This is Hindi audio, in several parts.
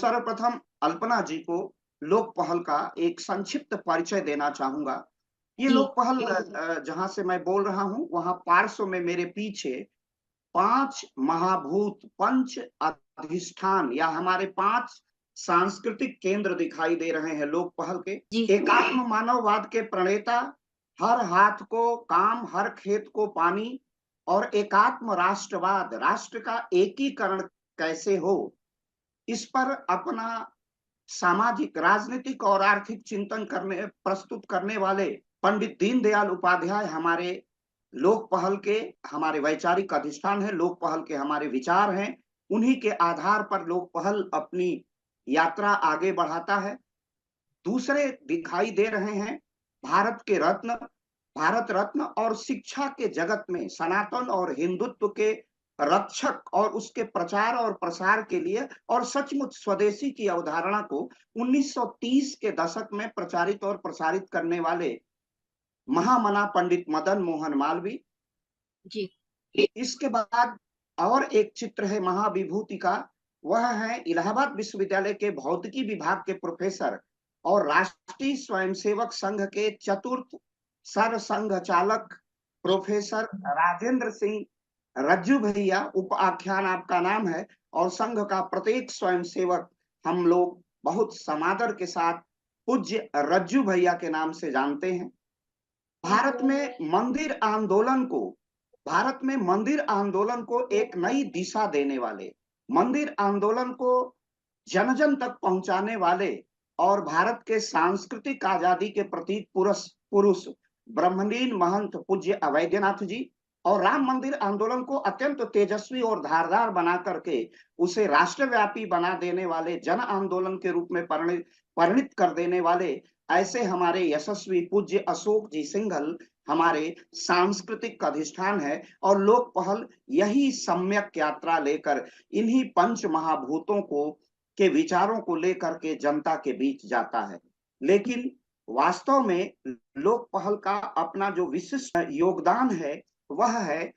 सर्वप्रथम अल्पना जी को लोक पहल का एक संक्षिप्त परिचय देना चाहूँगा। ये जी, लोक पहल जहाँ से मैं बोल रहा हूँ, वहाँ पार्श्व में मेरे पीछे 5 महाभूत, पंच अधिष्ठान या हमारे 5 सांस्कृतिक केंद्र दिखाई दे रहे हैं लोक पहल के। जी, एकात्म मानववाद के प्रणेता, हर हाथ को काम, हर खेत को पानी और एकात्म राष्ट्रवाद, राष्ट्र का एकीकरण कैसे हो, इस पर अपना सामाजिक, राजनीतिक और आर्थिक चिंतन करने प्रस्तुत करने वाले पंडित दीनदयाल उपाध्याय हमारे लोक पहल के हमारे वैचारिक अधिष्ठान है, लोक पहल के हमारे विचार हैं। उन्हीं के आधार पर लोक पहल अपनी यात्रा आगे बढ़ाता है। दूसरे दिखाई दे रहे हैं भारत के रत्न, भारत रत्न और शिक्षा के जगत में सनातन और हिंदुत्व के रक्षक और उसके प्रचार और प्रसार के लिए और सचमुच स्वदेशी की अवधारणा को 1930 के दशक में प्रचारित और प्रसारित करने वाले महामना पंडित मदन मोहन मालवीय। जी, इसके बाद और एक चित्र है महाविभूति का, वह है इलाहाबाद विश्वविद्यालय के भौतिकी विभाग के प्रोफेसर और राष्ट्रीय स्वयंसेवक संघ के चतुर्थ सर संघ चालक प्रोफेसर राजेंद्र सिंह रज्जू भैया, उप आख्यान आपका नाम है, और संघ का प्रत्येक स्वयंसेवक हम लोग बहुत समादर के साथ पूज्य रज्जू भैया के नाम से जानते हैं। भारत में मंदिर आंदोलन को भारत में मंदिर आंदोलन को एक नई दिशा देने वाले, मंदिर आंदोलन को जन जन तक पहुंचाने वाले और भारत के सांस्कृतिक आजादी के प्रतीक पुरुष पुरुष ब्रह्मलीन महंत पूज्य अवैधनाथ जी और राम मंदिर आंदोलन को अत्यंत तेजस्वी और धारदार बना करके उसे राष्ट्रव्यापी बना देने वाले, जन आंदोलन के रूप में परिणित परिणित कर देने वाले ऐसे हमारे यशस्वी पूज्य अशोक जी सिंघल हमारे सांस्कृतिक अधिष्ठान है। और लोक पहल यही सम्यक यात्रा लेकर इन्हीं पंच महाभूतों को के विचारों को लेकर के जनता के बीच जाता है। लेकिन वास्तव में लोक पहल का अपना जो विशिष्ट योगदान है, वह है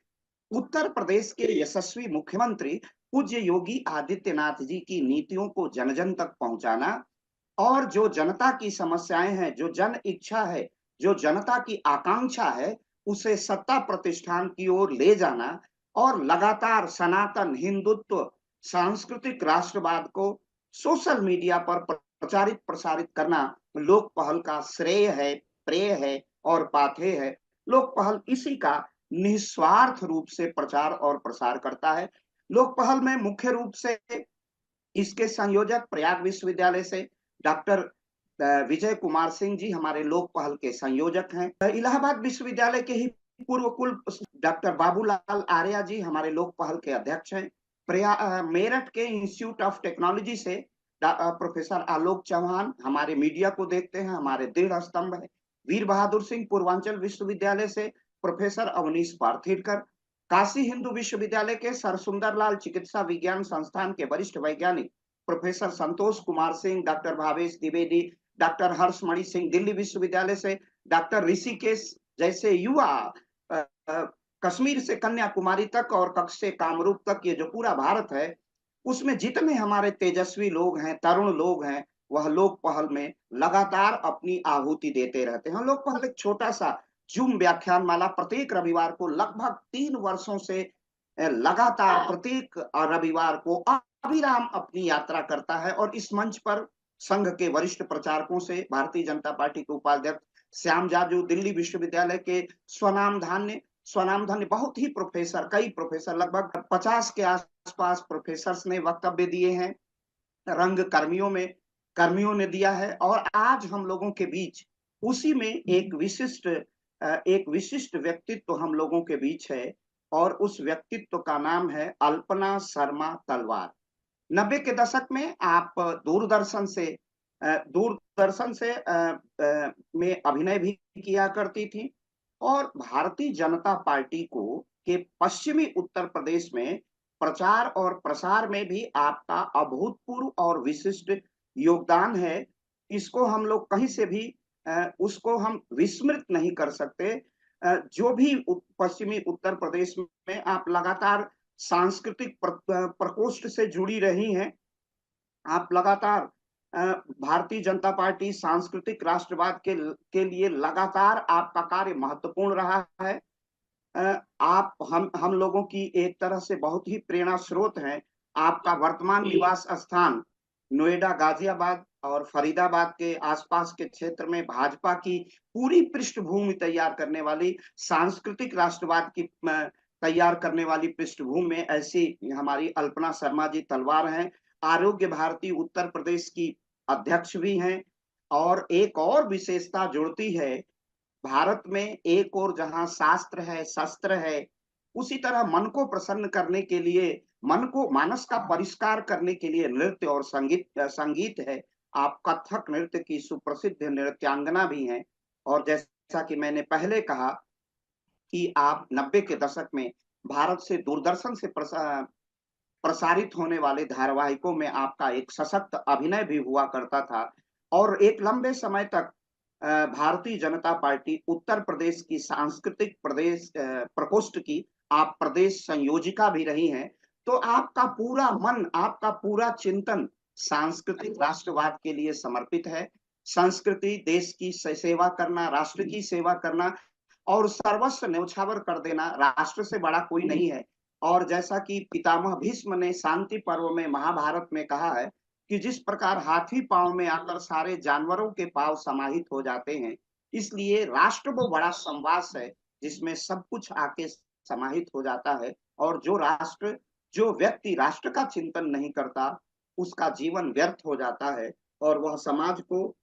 उत्तर प्रदेश के यशस्वी मुख्यमंत्री पूज्य योगी आदित्यनाथ जी की नीतियों को जन जन तक पहुंचाना और जो जनता की समस्याएं हैं, जो जन इच्छा है, जो जनता की आकांक्षा है, उसे सत्ता प्रतिष्ठान की ओर ले जाना और लगातार सनातन हिंदुत्व, सांस्कृतिक राष्ट्रवाद को सोशल मीडिया पर प्रचारित प्रसारित करना लोक पहल का श्रेय है, प्रेय है और पाथेय है। लोक पहल इसी का निस्वार्थ रूप से प्रचार और प्रसार करता है। लोक पहल में मुख्य रूप से इसके संयोजक प्रयाग विश्वविद्यालय से डॉक्टर विजय कुमार सिंह जी हमारे लोक पहल के संयोजक हैं। इलाहाबाद विश्वविद्यालय के ही पूर्व कुल डॉक्टर बाबूलाल आर्या जी हमारे लोक पहल के अध्यक्ष हैं। मेरठ के इंस्टीट्यूट ऑफ टेक्नोलॉजी से प्रोफेसर आलोक चौहान हमारे मीडिया को देखते हैं, हमारे दृढ़ स्तंभ है। वीर बहादुर सिंह पूर्वांचल विश्वविद्यालय से प्रोफेसर अवनीश पार्थीरकर, काशी हिंदू विश्वविद्यालय के सर सुंदरलाल चिकित्सा विज्ञान संस्थान के वरिष्ठ वैज्ञानिक प्रोफेसर संतोष कुमार सिंह, डॉक्टर भावेश द्विवेदी, डॉक्टर हर्षमणि सिंह दिल्ली विश्वविद्यालय से, डॉक्टर ऋषिकेश जैसे युवा कश्मीर से कन्याकुमारी तक और कच्छ से कामरूप तक, ये जो पूरा भारत है, उसमें जितने हमारे तेजस्वी लोग हैं, तरुण लोग हैं, वह लोक पहल में लगातार अपनी आहुति देते रहते हैं। लोक पहल एक छोटा सा जूम व्याख्यान माला प्रत्येक रविवार को लगभग 3 वर्षों से लगातार प्रत्येक रविवार को अविराम अपनी यात्रा करता है और इस मंच पर संघ के वरिष्ठ प्रचारकों से भारतीय जनता पार्टी के उपाध्यक्ष श्याम जाजू, दिल्ली विश्वविद्यालय के स्वनामधन्य बहुत ही प्रोफेसर, कई प्रोफेसर, लगभग 50 के आसपास प्रोफेसर ने वक्तव्य दिए हैं। रंग कर्मियों ने दिया है और आज हम लोगों के बीच उसी में एक विशिष्ट व्यक्तित्व हम लोगों के बीच है और उस व्यक्तित्व का नाम है अल्पना शर्मा तलवार। 90 के दशक में आप दूरदर्शन से में अभिनय भी किया करती थी और भारतीय जनता पार्टी को के पश्चिमी उत्तर प्रदेश में प्रचार और प्रसार में भी आपका अभूतपूर्व और विशिष्ट योगदान है। इसको हम लोग कहीं से भी उसको हम विस्मृत नहीं कर सकते। जो भी पश्चिमी उत्तर प्रदेश में आप लगातार सांस्कृतिक प्रकोष्ठ से जुड़ी रही हैं, आप लगातार भारतीय जनता पार्टी सांस्कृतिक राष्ट्रवाद के लिए लगातार आपका कार्य महत्वपूर्ण रहा है। आप हम लोगों की एक तरह से बहुत ही प्रेरणा स्रोत हैं। आपका वर्तमान निवास स्थान नोएडा, गाजियाबाद और फरीदाबाद के आसपास के क्षेत्र में भाजपा की पूरी पृष्ठभूमि तैयार करने वाली सांस्कृतिक राष्ट्रवाद की तैयार करने वाली पृष्ठभूमि में ऐसी हमारी अल्पना शर्मा जी तलवार हैं। आरोग्य भारती उत्तर प्रदेश की अध्यक्ष भी हैं। और एक और विशेषता जुड़ती है, भारत में एक ओर जहाँ शास्त्र है, शस्त्र है, उसी तरह मन को प्रसन्न करने के लिए, मन को मानस का परिष्कार करने के लिए नृत्य और संगीत है। आप कथक नृत्य की सुप्रसिद्ध नृत्यांगना भी हैं। और जैसा कि मैंने पहले कहा कि आप 90 के दशक में भारत से दूरदर्शन से प्रसारित होने वाले धारावाहिकों में आपका एक सशक्त अभिनय भी हुआ करता था। और एक लंबे समय तक भारतीय जनता पार्टी उत्तर प्रदेश की सांस्कृतिक प्रकोष्ठ की आप प्रदेश संयोजिका भी रही हैं। तो आपका पूरा मन, आपका पूरा चिंतन सांस्कृतिक राष्ट्रवाद के लिए समर्पित है। संस्कृति, देश की सेवा करना, राष्ट्र की सेवा करना और सर्वस्व न्यौछावर कर देना, राष्ट्र से बड़ा कोई नहीं है। और जैसा कि पितामह भीष्म ने शांति पर्व में महाभारत में कहा है कि जिस प्रकार हाथी पांव में आकर सारे जानवरों के पांव समाहित हो जाते हैं, इसलिए राष्ट्र वो बड़ा संवास है जिसमें सब कुछ आके समाहित हो जाता है। और जो व्यक्ति राष्ट्र का चिंतन नहीं करता, उसका जीवन व्यर्थ हो जाता है और वह समाज को,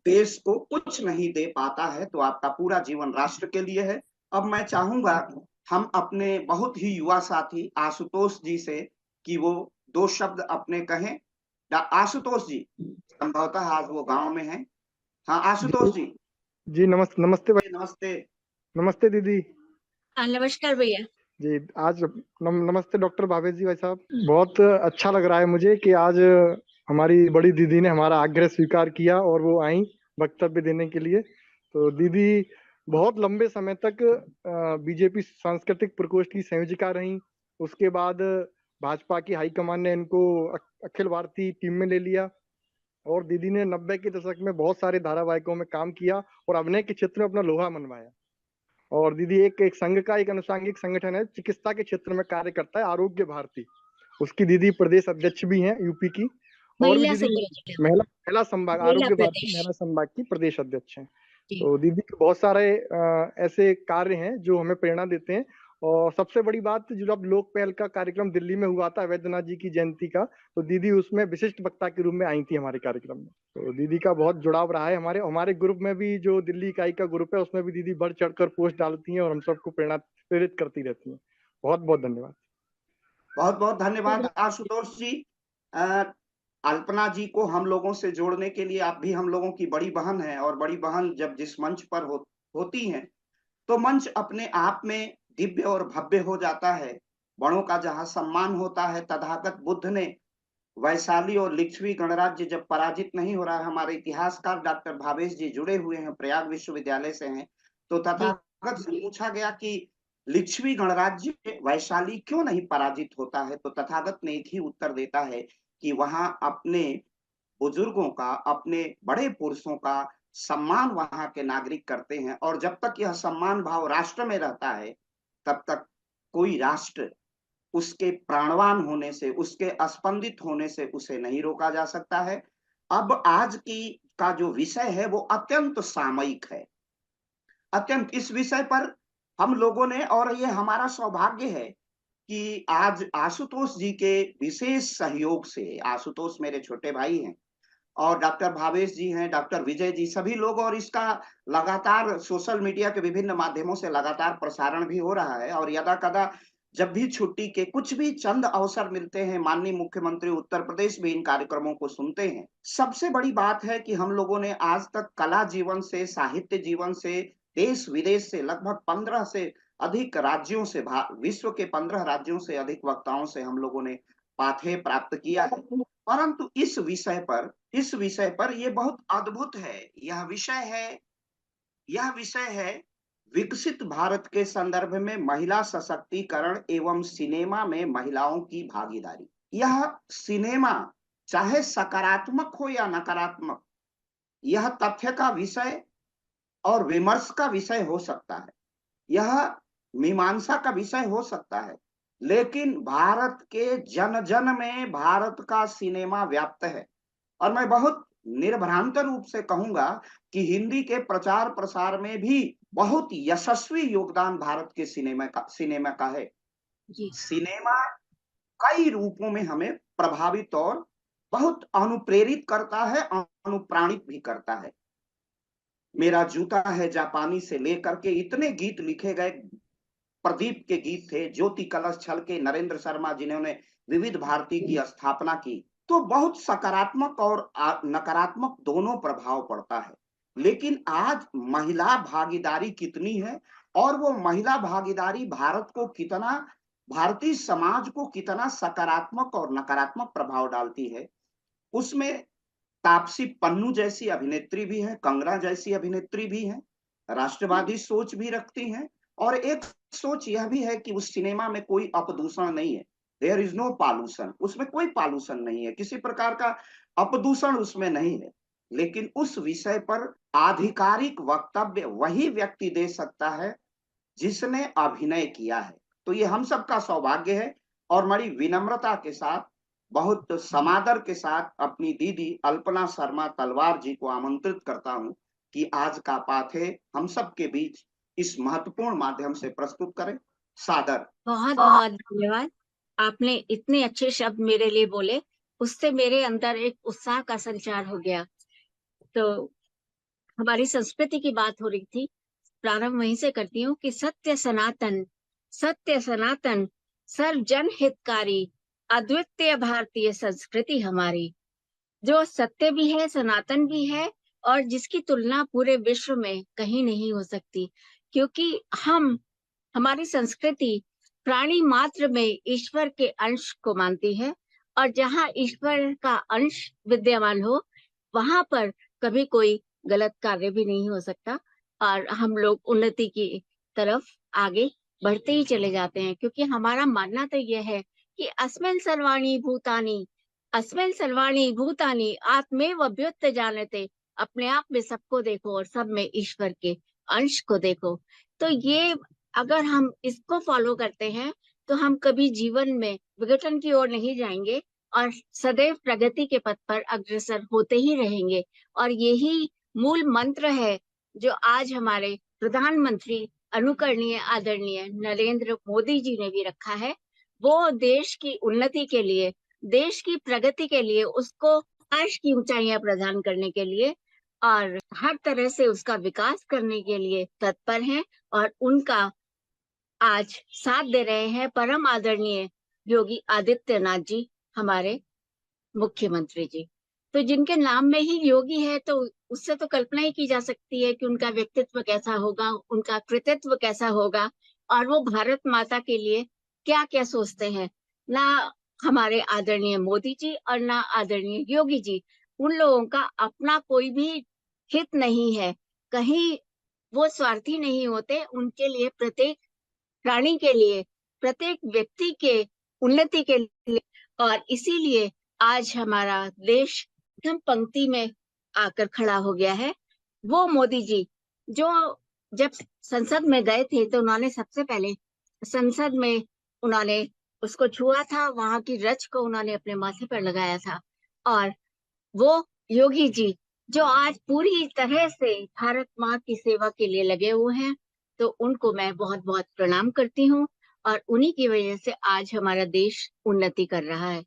देश को कुछ नहीं दे पाता है। तो आपका पूरा जीवन राष्ट्र के लिए है। अब मैं चाहूंगा हम अपने बहुत ही युवा साथी आशुतोष जी से कि वो दो शब्द अपने कहें। आशुतोष जी, संभवतः आज वो गांव में हैं। हाँ आशुतोष जी। जी नमस्ते। नमस्ते भाई। नमस्ते। नमस्ते दीदी। हाँ नमस्कार भैया जी आज नमस्ते डॉक्टर भावेश जी। भाई साहब, बहुत अच्छा लग रहा है मुझे कि आज हमारी बड़ी दीदी ने हमारा आग्रह स्वीकार किया और वो आई वक्तव्य देने के लिए। तो दीदी बहुत लंबे समय तक बीजेपी सांस्कृतिक प्रकोष्ठ की संयोजिका रही। उसके बाद भाजपा की हाईकमान ने इनको अखिल भारतीय टीम में ले लिया और दीदी ने 90 के दशक में बहुत सारे धारावाहिकों में काम किया और अभिनय के क्षेत्र में अपना लोहा मनवाया। और दीदी एक संघ का एक अनुषांगिक संगठन है, चिकित्सा के क्षेत्र में कार्य करता है, आरोग्य भारती। उसकी दीदी प्रदेश अध्यक्ष भी हैं यूपी की। और भी दीदी महिला संभाग आरोग्य भारती महिला संभाग की प्रदेश अध्यक्ष हैं। तो दीदी के बहुत सारे ऐसे कार्य हैं जो हमें प्रेरणा देते हैं। और सबसे बड़ी बात, जो अब लोक पहल का कार्यक्रम दिल्ली में हुआ था वैद्यनाथ जी की जयंती का, तो दीदी उसमें विशिष्ट वक्ता के रूप में आई थी हमारे कार्यक्रम में। तो दीदी का बहुत जुड़ाव रहा है। हमारे ग्रुप में भी, जो दिल्ली इकाई का ग्रुप है, उसमें भी दीदी बढ़ चढ़कर पोस्ट डालती हैं और हम सबको प्रेरित करती रहती हैं। बहुत बहुत धन्यवाद। बहुत बहुत धन्यवाद आशुतोष जी। अल्पना जी को हम लोगों से जोड़ने के लिए आप भी हम लोगों की बड़ी बहन है। और बड़ी बहन जब जिस मंच पर होती हैं, तो मंच अपने आप में दिव्य और भव्य हो जाता है। बड़ों का जहां सम्मान होता है, तथागत बुद्ध ने वैशाली और लिच्छवी गणराज्य जब पराजित नहीं हो रहा है, हमारे इतिहासकार डॉक्टर भावेश जी जुड़े हुए हैं, प्रयाग विश्वविद्यालय से हैं। तो तथागत से पूछा गया कि लिच्छवी गणराज्य वैशाली क्यों नहीं पराजित होता है, तो तथागत ने एक ही उत्तर देता है कि वहां अपने बुजुर्गों का, अपने बड़े पुरुषों का सम्मान वहां के नागरिक करते हैं। और जब तक यह सम्मान भाव राष्ट्र में रहता है, तब तक कोई राष्ट्र उसके प्राणवान होने से, उसके स्पंदित होने से उसे नहीं रोका जा सकता है। अब आज का जो विषय है वो अत्यंत सामयिक है। अत्यंत इस विषय पर हम लोगों ने, और ये हमारा सौभाग्य है कि आज आशुतोष जी के विशेष सहयोग से, आशुतोष मेरे छोटे भाई हैं और डॉक्टर भावेश जी हैं, डॉक्टर विजय जी, सभी लोग, और इसका लगातार सोशल मीडिया के विभिन्न माध्यमों से लगातार प्रसारण भी हो रहा है। और यदा कदा जब भी छुट्टी के कुछ भी चंद अवसर मिलते हैं, माननीय मुख्यमंत्री उत्तर प्रदेश भी इन कार्यक्रमों को सुनते हैं। सबसे बड़ी बात है कि हम लोगों ने आज तक कला जीवन से, साहित्य जीवन से, देश विदेश से लगभग 15 से अधिक राज्यों से, विश्व के 15 राज्यों से अधिक वक्ताओं से हम लोगों ने पाथेय प्राप्त किया है। परंतु इस विषय पर ये बहुत अद्भुत है। यह विषय है विकसित भारत के संदर्भ में महिला सशक्तिकरण एवं सिनेमा में महिलाओं की भागीदारी। यह सिनेमा चाहे सकारात्मक हो या नकारात्मक, यह तथ्य का विषय और विमर्श का विषय हो सकता है, यह मीमांसा का विषय हो सकता है, लेकिन भारत के जन जन में भारत का सिनेमा व्याप्त है। और मैं बहुत निर्भ्रांत रूप से कहूंगा कि हिंदी के प्रचार प्रसार में भी बहुत यशस्वी योगदान भारत के सिनेमा का है। जी सिनेमा कई रूपों में हमें प्रभावित और बहुत अनुप्रेरित करता है, अनुप्राणित भी करता है। मेरा जूता है जापानी से लेकर के इतने गीत लिखे गए, प्रदीप के गीत थे, ज्योति कलश छल के, नरेंद्र शर्मा जिन्होंने विविध भारती की स्थापना की, तो बहुत सकारात्मक और नकारात्मक दोनों प्रभाव पड़ता है। लेकिन आज महिला भागीदारी कितनी है और वो महिला भागीदारी भारत को कितना, भारतीय समाज को कितना सकारात्मक और नकारात्मक प्रभाव डालती है, उसमें तापसी पन्नू जैसी अभिनेत्री भी है, कंगना जैसी अभिनेत्री भी है, राष्ट्रवादी सोच भी रखती हैं, और एक सोच यह भी है कि उस सिनेमा में कोई अपदूषण नहीं है, देयर इज नो पॉल्यूशन, उसमें कोई पॉल्यूशन नहीं है, किसी प्रकार का अपदूषण उसमें नहीं है। लेकिन उस विषय पर आधिकारिक वक्तव्य वही व्यक्ति दे सकता है जिसने अभिनय किया है। तो ये हम सबका सौभाग्य है, और बड़ी विनम्रता के साथ, बहुत समादर के साथ अपनी दीदी अल्पना शर्मा तलवार जी को आमंत्रित करता हूं कि आज का पाठे हम सबके बीच इस महत्वपूर्ण माध्यम से प्रस्तुत करें। सादर। बहुत बहुत धन्यवाद। आपने इतने अच्छे शब्द मेरे लिए बोले, उससे मेरे अंदर एक उत्साह का संचार हो गया। तो हमारी संस्कृति की बात हो रही थी, प्रारंभ वहीं से करती हूँ कि सत्य सनातन सर्व जन हितकारी अद्वितीय भारतीय संस्कृति हमारी, जो सत्य भी है, सनातन भी है, और जिसकी तुलना पूरे विश्व में कहीं नहीं हो सकती। क्योंकि हमारी संस्कृति प्राणी मात्र में ईश्वर के अंश को मानती है, और जहाँ ईश्वर का अंश विद्यमान हो वहां पर कभी कोई गलत कार्य भी नहीं हो सकता, और हम लोग उन्नति की तरफ आगे बढ़ते ही चले जाते हैं। क्योंकि हमारा मानना तो यह है कि अस्मिन् सर्वाणि भूतानि आत्मेव अभ्युत जानते, अपने आप में सबको देखो और सब में ईश्वर के अंश को देखो। तो ये अगर हम इसको फॉलो करते हैं तो हम कभी जीवन में विघटन की ओर नहीं जाएंगे और सदैव प्रगति के पथ पर अग्रसर होते ही रहेंगे। और यही मूल मंत्र है जो आज हमारे प्रधानमंत्री अनुकरणीय आदरणीय नरेंद्र मोदी जी ने भी रखा है। वो देश की उन्नति के लिए, देश की प्रगति के लिए, उसको आश की ऊंचाइयां प्रदान करने के लिए और हर तरह से उसका विकास करने के लिए तत्पर हैं, और उनका आज साथ दे रहे हैं परम आदरणीय योगी आदित्यनाथ जी, हमारे मुख्यमंत्री जी। तो जिनके नाम में ही योगी है, तो उससे तो कल्पना ही की जा सकती है कि उनका व्यक्तित्व कैसा होगा, उनका कृतित्व कैसा होगा, और वो भारत माता के लिए क्या क्या सोचते हैं। ना हमारे आदरणीय मोदी जी और ना आदरणीय योगी जी, उन लोगों का अपना कोई भी हित नहीं है, कहीं वो स्वार्थी नहीं होते। उनके लिए, प्रत्येक प्राणी के लिए, प्रत्येक व्यक्ति के उन्नति के लिए, और इसीलिए आज हमारा देश प्रथम पंक्ति में आकर खड़ा हो गया है। वो मोदी जी जो जब संसद में गए थे तो उन्होंने सबसे पहले संसद में उन्होंने उसको छुआ था, वहां की रच को उन्होंने अपने माथे पर लगाया था। और वो योगी जी जो आज पूरी तरह से भारत माँ की सेवा के लिए लगे हुए हैं, तो उनको मैं बहुत बहुत प्रणाम करती हूँ। और उन्हीं की वजह से आज हमारा देश उन्नति कर रहा है।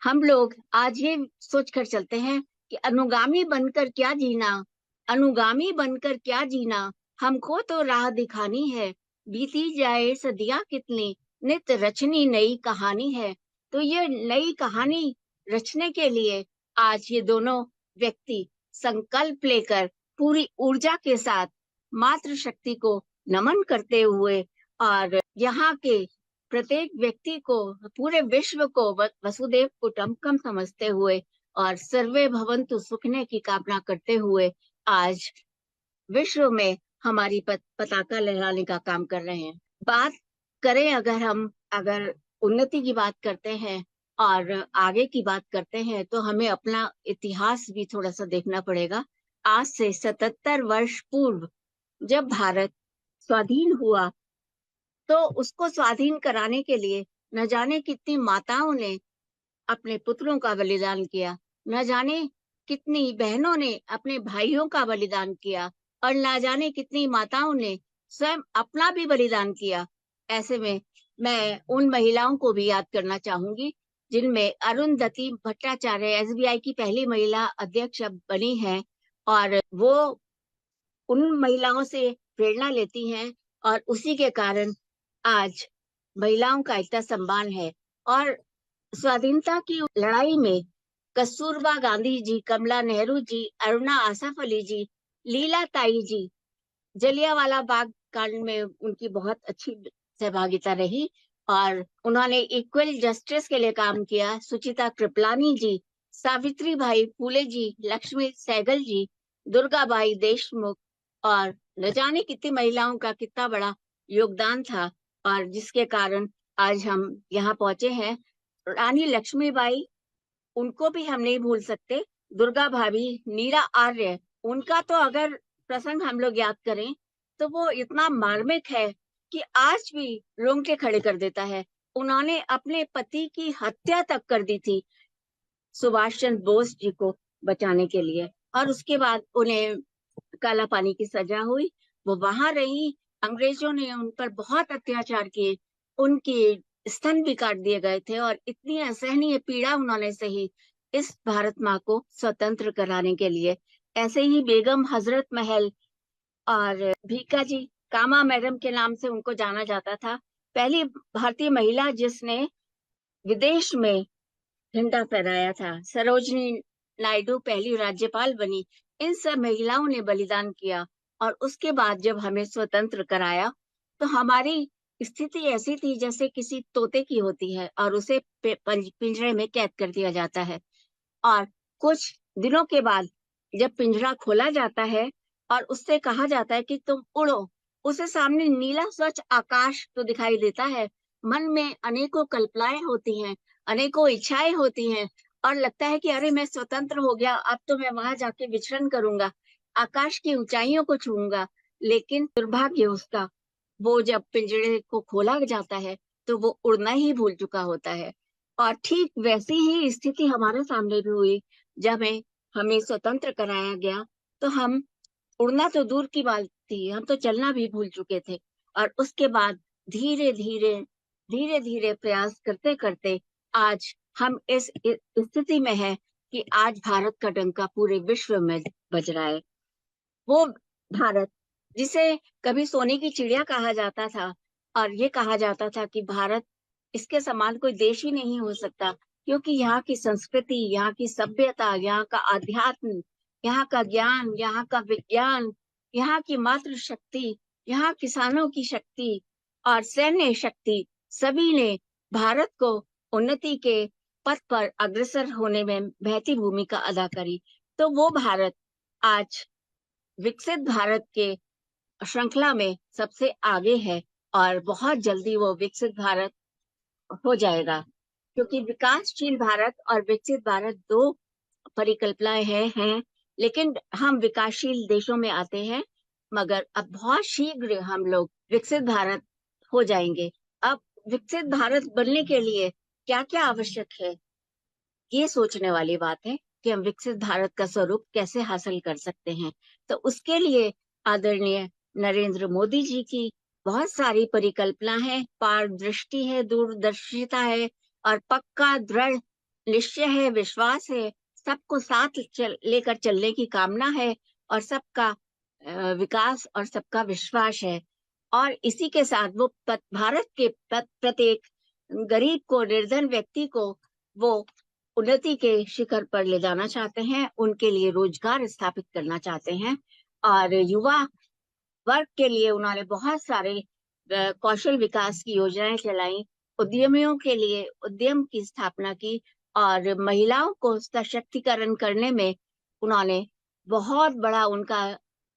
हम लोग आज ये सोचकर चलते हैं कि अनुगामी बनकर क्या जीना, अनुगामी बनकर क्या जीना, हमको तो राह दिखानी है, बीती जाए सदियां कितनी, नित रचनी नई कहानी है। तो ये नई कहानी रचने के लिए आज ये दोनों व्यक्ति संकल्प लेकर पूरी ऊर्जा के साथ मातृशक्ति को नमन करते हुए और यहाँ के प्रत्येक व्यक्ति को, पूरे विश्व को वसुदेव कुटुंबकम समझते हुए और सर्वे भवन्तु सुखिनः की कामना करते हुए आज विश्व में हमारी पताका लहराने का काम कर रहे हैं। बात करें, अगर उन्नति की बात करते हैं और आगे की बात करते हैं तो हमें अपना इतिहास भी थोड़ा सा देखना पड़ेगा। आज से 77 वर्ष पूर्व जब भारत स्वाधीन हुआ, तो उसको स्वाधीन कराने के लिए न जाने कितनी माताओं ने अपने पुत्रों का बलिदान किया, न जाने कितनी बहनों ने अपने भाइयों का बलिदान किया, और न जाने कितनी माताओं ने स्वयं अपना भी बलिदान किया। ऐसे में मैं उन महिलाओं को भी याद करना चाहूंगी जिनमें अरुंधति भट्टाचार्य एसबीआई की पहली महिला अध्यक्ष अब बनी है, और वो उन महिलाओं से प्रेरणा लेती हैं, और उसी के कारण आज महिलाओं का इतना सम्मान है। और स्वाधीनता की लड़ाई में कस्तूरबा गांधी जी, कमला नेहरू जी, अरुणा आसफ अली जी, लीला ताई जी, जलियांवाला बाग कांड में उनकी बहुत अच्छी सहभागिता रही, और उन्होंने इक्वल जस्टिस के लिए काम किया। सुचिता कृपलानी जी, सावित्री भाई फूले जी, लक्ष्मी सहगल जी, दुर्गाबाई देशमुख, और न जाने कितनी महिलाओं का कितना बड़ा योगदान था, और जिसके कारण आज हम यहाँ पहुंचे हैं। रानी लक्ष्मीबाई, उनको भी हम नहीं भूल सकते। दुर्गा भाभी, नीरा आर्य, उनका तो अगर प्रसंग हम लोग याद करें तो वो इतना मार्मिक है कि आज भी रोंगटे खड़े कर देता है। उन्होंने अपने पति की हत्या तक कर दी थी सुभाष चंद्र बोस जी को बचाने के लिए, और उसके बाद उन्हें काला पानी की सजा हुई। वो वहां रही, अंग्रेजों ने उन पर बहुत अत्याचार किए, उनके स्तन भी काट दिए गए थे, और इतनी असहनीय पीड़ा उन्होंने सही इस भारत माँ को स्वतंत्र कराने के लिए। ऐसे ही बेगम हजरत महल और भीका जी, कामा मैडम के नाम से उनको जाना जाता था, पहली भारतीय महिला जिसने विदेश में झंडा फहराया था। सरोजनी नायडू पहली राज्यपाल बनी। इन सब महिलाओं ने बलिदान किया, और उसके बाद जब हमें स्वतंत्र कराया तो हमारी स्थिति ऐसी थी जैसे किसी तोते की होती है, और उसे पिंजरे में कैद कर दिया जाता है। और कुछ दिनों के बाद जब पिंजरा खोला जाता है और उससे कहा जाता है कि तुम उड़ो, उसे सामने नीला स्वच्छ आकाश तो दिखाई देता है, मन में अनेकों कल्पनाएं होती हैं, अनेकों इच्छाएं होती हैं, और लगता है कि अरे मैं स्वतंत्र हो गया, अब तो मैं वहां जाके विचरण करूंगा, आकाश की ऊंचाइयों को छूऊंगा। लेकिन दुर्भाग्य उसका, वो जब पिंजरे को खोला जाता है तो वो उड़ना ही भूल चुका होता है। और ठीक वैसी ही स्थिति हमारे सामने भी हुई। जब हमें स्वतंत्र कराया गया तो हम उड़ना तो दूर की बात थी, हम तो चलना भी भूल चुके थे। और उसके बाद धीरे धीरे प्रयास करते करते आज हम इस स्थिति में है कि आज भारत का डंका पूरे विश्व में बज रहा है। वो भारत जिसे कभी सोने की चिड़िया कहा जाता था, और ये कहा जाता था कि भारत, इसके समान कोई देश ही नहीं हो सकता, क्योंकि यहाँ की संस्कृति, यहाँ की सभ्यता, यहाँ का आध्यात्म, यहाँ का ज्ञान, यहाँ का विज्ञान, यहाँ की मातृ शक्ति, यहाँ किसानों की शक्ति और सैन्य शक्ति, सभी ने भारत को उन्नति के पथ पर अग्रसर होने में महती भूमिका अदा करी। तो वो भारत आज विकसित भारत के श्रृंखला में सबसे आगे है, और बहुत जल्दी वो विकसित भारत हो जाएगा, क्योंकि विकासशील भारत और विकसित भारत दो परिकल्पनाएं हैं। लेकिन हम विकासशील देशों में आते हैं, मगर अब बहुत शीघ्र हम लोग विकसित भारत हो जाएंगे। अब विकसित भारत बनने के लिए क्या क्या आवश्यक है, ये सोचने वाली बात है कि हम विकसित भारत का स्वरूप कैसे हासिल कर सकते हैं। तो उसके लिए आदरणीय नरेंद्र मोदी जी की बहुत सारी परिकल्पना है, पारदृष्टि है, दूरदर्शिता है, और पक्का दृढ़ निश्चय है, विश्वास है, सबको साथ लेकर चलने की कामना है, और सबका विकास और सबका विश्वास है। और इसी के साथ वो भारत के प्रत्येक गरीब को, निर्धन व्यक्ति को वो उन्नति के शिखर पर ले जाना चाहते हैं, उनके लिए रोजगार स्थापित करना चाहते हैं। और युवा वर्ग के लिए उन्होंने बहुत सारे कौशल विकास की योजनाएं चलाई, उद्यमियों के लिए उद्यम की स्थापना की, और महिलाओं को सशक्तिकरण करने में उन्होंने बहुत बड़ा उनका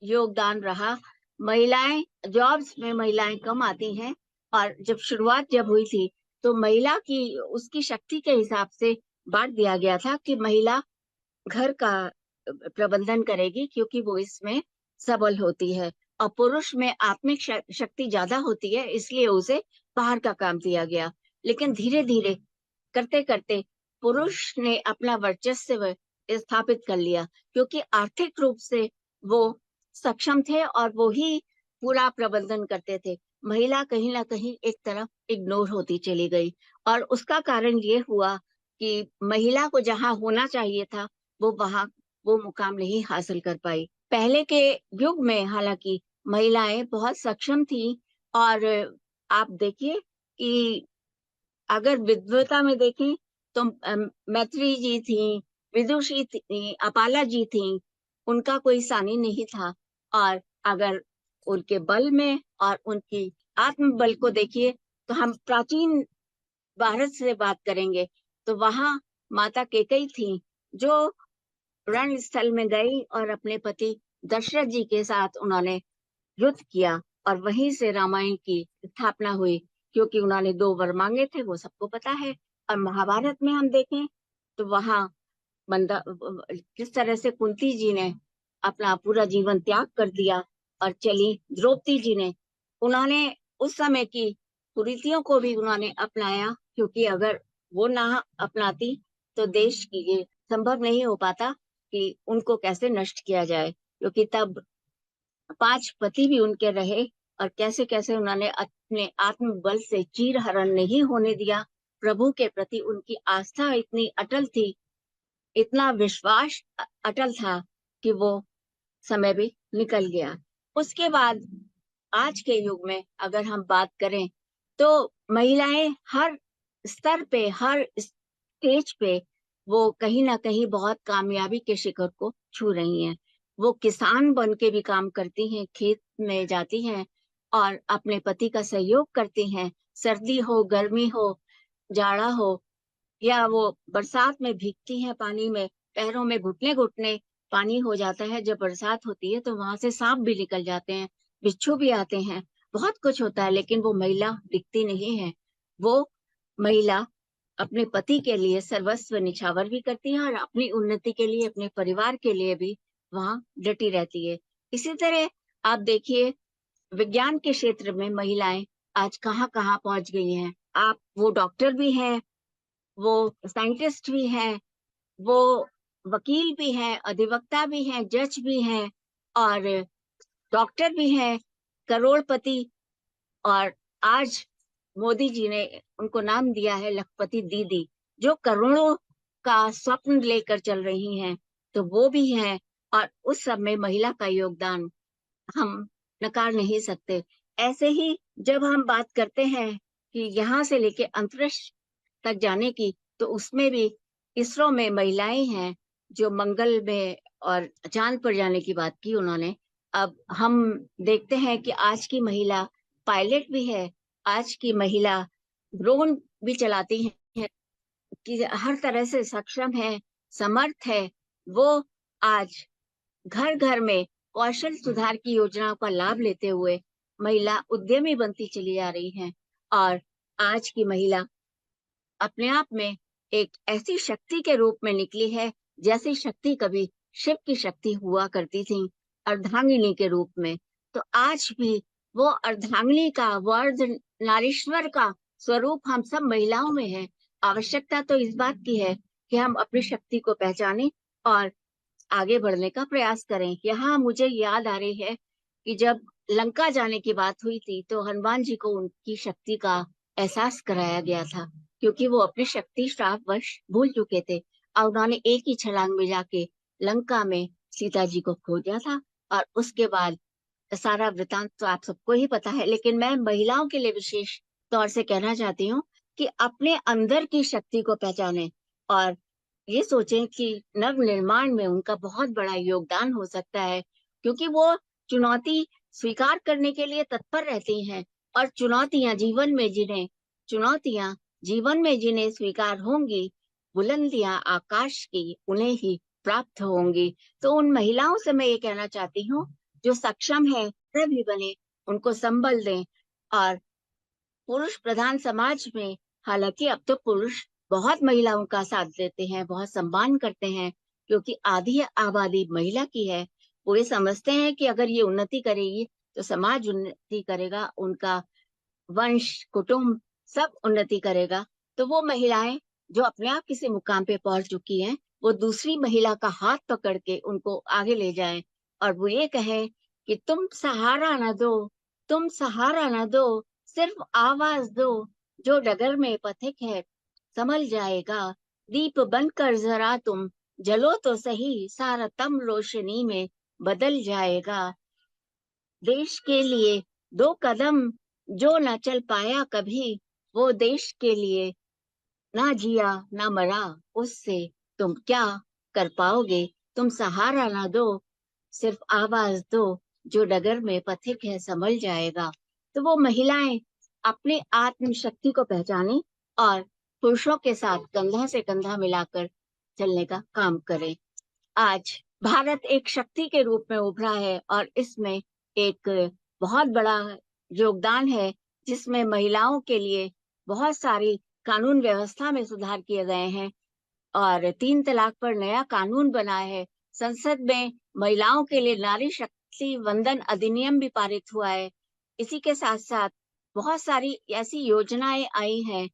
योगदान रहा। महिलाएं जॉब्स में महिलाएं कम आती हैं, और जब शुरुआत हुई थी तो महिला की उसकी शक्ति के हिसाब से बांट दिया गया था कि महिला घर का प्रबंधन करेगी क्योंकि वो इसमें सबल होती है, और पुरुष में आत्मिक शक्ति ज्यादा होती है, इसलिए उसे बाहर का काम दिया गया। लेकिन धीरे धीरे करते करते पुरुष ने अपना वर्चस्व स्थापित कर लिया, क्योंकि आर्थिक रूप से वो सक्षम थे और वो ही पूरा प्रबंधन करते थे। महिला कहीं ना कहीं एक तरफ इग्नोर होती चली गई, और उसका कारण ये हुआ कि महिला को जहां होना चाहिए था वो वहां वो मुकाम नहीं हासिल कर पाई। पहले के युग में हालांकि महिलाएं बहुत सक्षम थी, और आप देखिए कि अगर विद्वता में देखें तो मैत्री जी थी, विदुषी थी, अपाला जी थी, उनका कोई सानी नहीं था। और अगर उनके बल में और उनकी आत्मबल को देखिए, तो हम प्राचीन भारत से बात करेंगे तो वहां माता कैकेयी थी, जो रण स्थल में गई और अपने पति दशरथ जी के साथ उन्होंने युद्ध किया, और वहीं से रामायण की स्थापना हुई, क्योंकि उन्होंने 2 वर मांगे थे, वो सबको पता है। और महाभारत में हम देखें तो वहां किस तरह से कुंती जी ने अपना पूरा जीवन त्याग कर दिया और चली द्रौपदी जी ने, उन्होंने उस समय की कुरीतियों को भी उन्होंने अपनाया, क्योंकि अगर वो ना अपनाती तो देश की ये संभव नहीं हो पाता कि उनको कैसे नष्ट किया जाए, क्योंकि तब 5 पति भी उनके रहे, और कैसे कैसे उन्होंने अपने आत्मबल से चीर हरण नहीं होने दिया। प्रभु के प्रति उनकी आस्था इतनी अटल थी, इतना विश्वास अटल था कि वो समय भी निकल गया। उसके बाद आज के युग में अगर हम बात करें तो महिलाएं हर स्तर पे, हर स्टेज पे वो कहीं ना कहीं बहुत कामयाबी के शिखर को छू रही हैं। वो किसान बन के भी काम करती हैं, खेत में जाती हैं और अपने पति का सहयोग करती हैं, सर्दी हो, गर्मी हो, जाड़ा हो, या वो बरसात में भीगती हैं पानी में, पैरों में घुटने घुटने पानी हो जाता है जब बरसात होती है, तो वहां से सांप भी निकल जाते हैं, बिच्छू भी आते हैं, बहुत कुछ होता है, लेकिन वो महिला दिखती नहीं है। वो महिला अपने पति के लिए सर्वस्व निछावर भी करती है, और अपनी उन्नति के लिए, अपने परिवार के लिए भी वहां डटी रहती है। इसी तरह आप देखिए विज्ञान के क्षेत्र में महिलाएं आज कहाँ कहाँ पहुंच गई हैं। आप वो डॉक्टर भी हैं, वो साइंटिस्ट भी हैं, वो वकील भी हैं, अधिवक्ता भी हैं, जज भी हैं, और डॉक्टर भी हैं, करोड़पति। और आज मोदी जी ने उनको नाम दिया है लखपति दीदी, जो करोड़ों का स्वप्न लेकर चल रही हैं, तो वो भी हैं। और उस सब में महिला का योगदान हम नकार नहीं सकते। ऐसे ही जब हम बात करते हैं कि यहाँ से लेके अंतरिक्ष तक जाने की, तो उसमें भी इसरो में महिलाएं हैं जो मंगल में और चांद पर जाने की बात की उन्होंने। अब हम देखते हैं कि आज की महिला पायलट भी है, आज की महिला ड्रोन भी चलाती है, कि हर तरह से सक्षम है, समर्थ है। वो आज घर घर में कौशल सुधार की योजनाओं का लाभ लेते हुए महिला उद्यमी बनती चली जा रही है। और आज की महिला अपने आप में एक ऐसी शक्ति के रूप में निकली है जैसी शक्ति कभी शिव की शक्ति हुआ करती थी, अर्धांगिनी के रूप में। तो आज भी वो अर्धांगिनी का, वो अर्धनारीश्वर का स्वरूप हम सब महिलाओं में है। आवश्यकता तो इस बात की है कि हम अपनी शक्ति को पहचानें और आगे बढ़ने का प्रयास करें। यहाँ मुझे याद आ रही है कि जब लंका जाने की बात हुई थी तो हनुमान जी को उनकी शक्ति का एहसास कराया गया था, क्योंकि वो अपनी शक्ति श्रापवश भूल चुके थे, और उन्होंने एक ही छलांग में जाके लंका में सीता जी को खोजा था। और उसके बाद सारा वृतांत तो आप सबको ही पता है, लेकिन मैं महिलाओं के लिए विशेष तौर से कहना चाहती हूँ कि अपने अंदर की शक्ति को पहचानें और ये सोचें कि नव निर्माण में उनका बहुत बड़ा योगदान हो सकता है, क्योंकि वो चुनौती स्वीकार करने के लिए तत्पर रहती हैं। और चुनौतियां जीवन में जिन्हें स्वीकार होंगी, बुलंदियां आकाश की उन्हें ही प्राप्त होंगी। तो उन महिलाओं से मैं ये कहना चाहती हूँ जो सक्षम है, भी बने, उनको संबल दें। और पुरुष प्रधान समाज में हालांकि अब तो पुरुष बहुत महिलाओं का साथ देते हैं, बहुत सम्मान करते हैं, क्योंकि आधी आबादी महिला की है। वो ये समझते हैं कि अगर ये उन्नति करेगी तो समाज उन्नति करेगा, उनका वंश कुटुंब सब उन्नति करेगा। तो वो महिलाएं जो अपने आप किसी मुकाम पे पहुंच चुकी हैं, वो दूसरी महिला का हाथ पकड़ के उनको आगे ले जाएं और वो ये कहे कि तुम सहारा न दो, तुम सहारा न दो, सिर्फ आवाज दो, जो डगर में पथिक है संभल जाएगा। दीप बनकर जरा तुम जलो तो सही, सारा तम रोशनी में बदल जाएगा। देश के लिए 2 कदम जो न चल पाया कभी, वो देश के लिए ना जिया ना मरा, उससे तुम क्या कर पाओगे। तुम सहारा ना दो, सिर्फ आवाज दो, जो डगर में पथिक है संभल जाएगा। तो वो महिलाएं अपनी आत्मशक्ति को पहचाने और पुरुषों के साथ कंधा से कंधा मिलाकर चलने का काम करें। आज भारत एक शक्ति के रूप में उभरा है और इसमें एक बहुत बड़ा योगदान है, जिसमें महिलाओं के लिए बहुत सारी कानून व्यवस्था में सुधार किए गए हैं और 3 तलाक पर नया कानून बना है। संसद में महिलाओं के लिए नारी शक्ति वंदन अधिनियम भी पारित हुआ है। इसी के साथ साथ बहुत सारी ऐसी योजनाएं आई हैं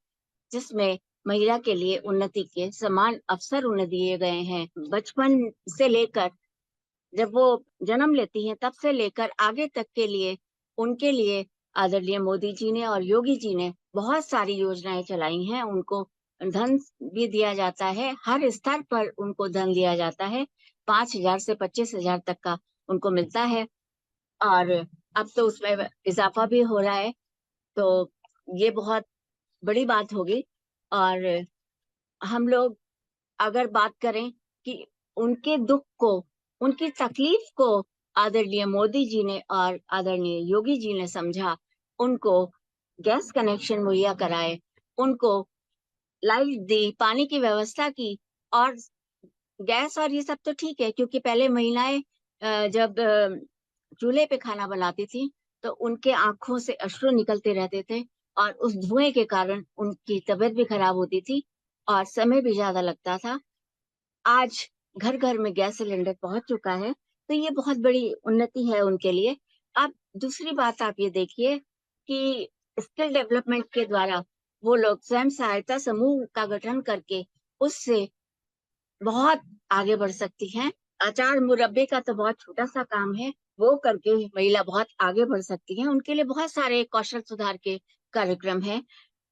जिसमें महिला के लिए उन्नति के समान अवसर उन्हें दिए गए हैं। बचपन से लेकर जब वो जन्म लेती हैं तब से लेकर आगे तक के लिए उनके लिए आदरणीय मोदी जी ने और योगी जी ने बहुत सारी योजनाएं चलाई हैं। उनको धन भी दिया जाता है, हर स्तर पर उनको धन दिया जाता है। 5,000 से 25,000 तक का उनको मिलता है और अब तो उसमें इजाफा भी हो रहा है। तो ये बहुत बड़ी बात होगी। और हम लोग अगर बात करें कि उनके दुख को, उनकी तकलीफ को आदरणीय मोदी जी ने और आदरणीय योगी जी ने समझा, उनको गैस कनेक्शन मुहैया कराए, उनको लाइट दी, पानी की व्यवस्था की। और गैस और ये सब तो ठीक है, क्योंकि पहले महिलाएं जब चूल्हे पे खाना बनाती थी तो उनके आंखों से अश्रु निकलते रहते थे और उस धुएं के कारण उनकी तबीयत भी खराब होती थी और समय भी ज्यादा लगता था। आज घर घर में गैस सिलेंडर पहुंच चुका है, तो ये बहुत बड़ी उन्नति है उनके लिए। अब दूसरी बात आप ये देखिए कि स्किल डेवलपमेंट के द्वारा वो लोग स्वयं सहायता समूह का गठन करके उससे बहुत आगे बढ़ सकती हैं। अचार मुरब्बे का तो बहुत छोटा सा काम है, वो करके महिला बहुत आगे बढ़ सकती है। उनके लिए बहुत सारे कौशल सुधार के कार्यक्रम हैं।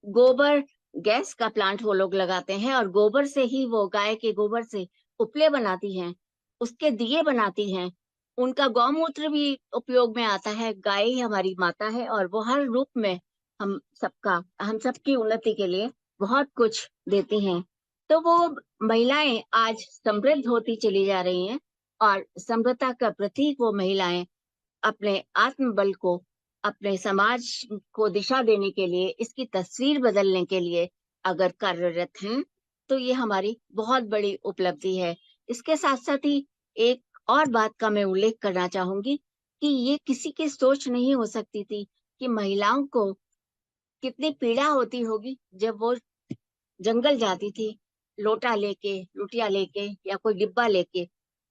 गोबर गैस का प्लांट वो लोग लगाते हैं और गोबर से ही वो गाय के गोबर से उपले बनाती हैं, उसके दिए बनाती हैं। उनका गौमूत्र भी उपयोग में आता है। गाय ही हमारी माता है और वो हर रूप में हम सबकी उन्नति के लिए बहुत कुछ देती हैं। तो वो महिलाएं आज समृद्ध होती चली जा रही हैं और समृद्धता का प्रतीक वो महिलाएं अपने आत्मबल को, अपने समाज को दिशा देने के लिए, इसकी तस्वीर बदलने के लिए अगर कार्यरत हैं, तो ये हमारी बहुत बड़ी उपलब्धि है। इसके साथ साथ ही एक और बात का मैं उल्लेख करना चाहूंगी कि ये किसी की सोच नहीं हो सकती थी कि महिलाओं को कितनी पीड़ा होती होगी जब वो जंगल जाती थी, लोटा लेके, लुटिया लेके या कोई डिब्बा लेके।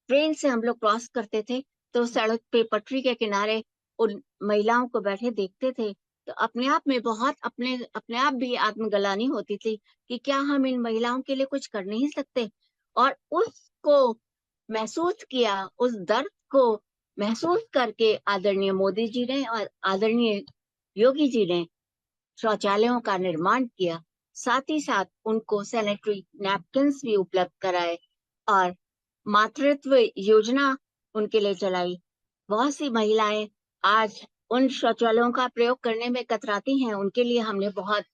ट्रेन से हम लोग क्रॉस करते थे तो सड़क पे पटरी के किनारे उन महिलाओं को बैठे देखते थे, तो अपने आप में बहुत अपने अपने आप भी आत्मग्लानि होती थी कि क्या हम इन महिलाओं के लिए कुछ कर नहीं सकते। और उसको महसूस किया, उस दर्द को महसूस करके आदरणीय मोदी जी ने और आदरणीय योगी जी ने शौचालयों का निर्माण किया। साथ ही साथ उनको सैनिटरी नैपकिन्स भी उपलब्ध कराए और मातृत्व योजना उनके लिए चलाई। बहुत सी महिलाएं आज उन शौचालयों का प्रयोग करने में कतराती हैं। उनके लिए हमने बहुत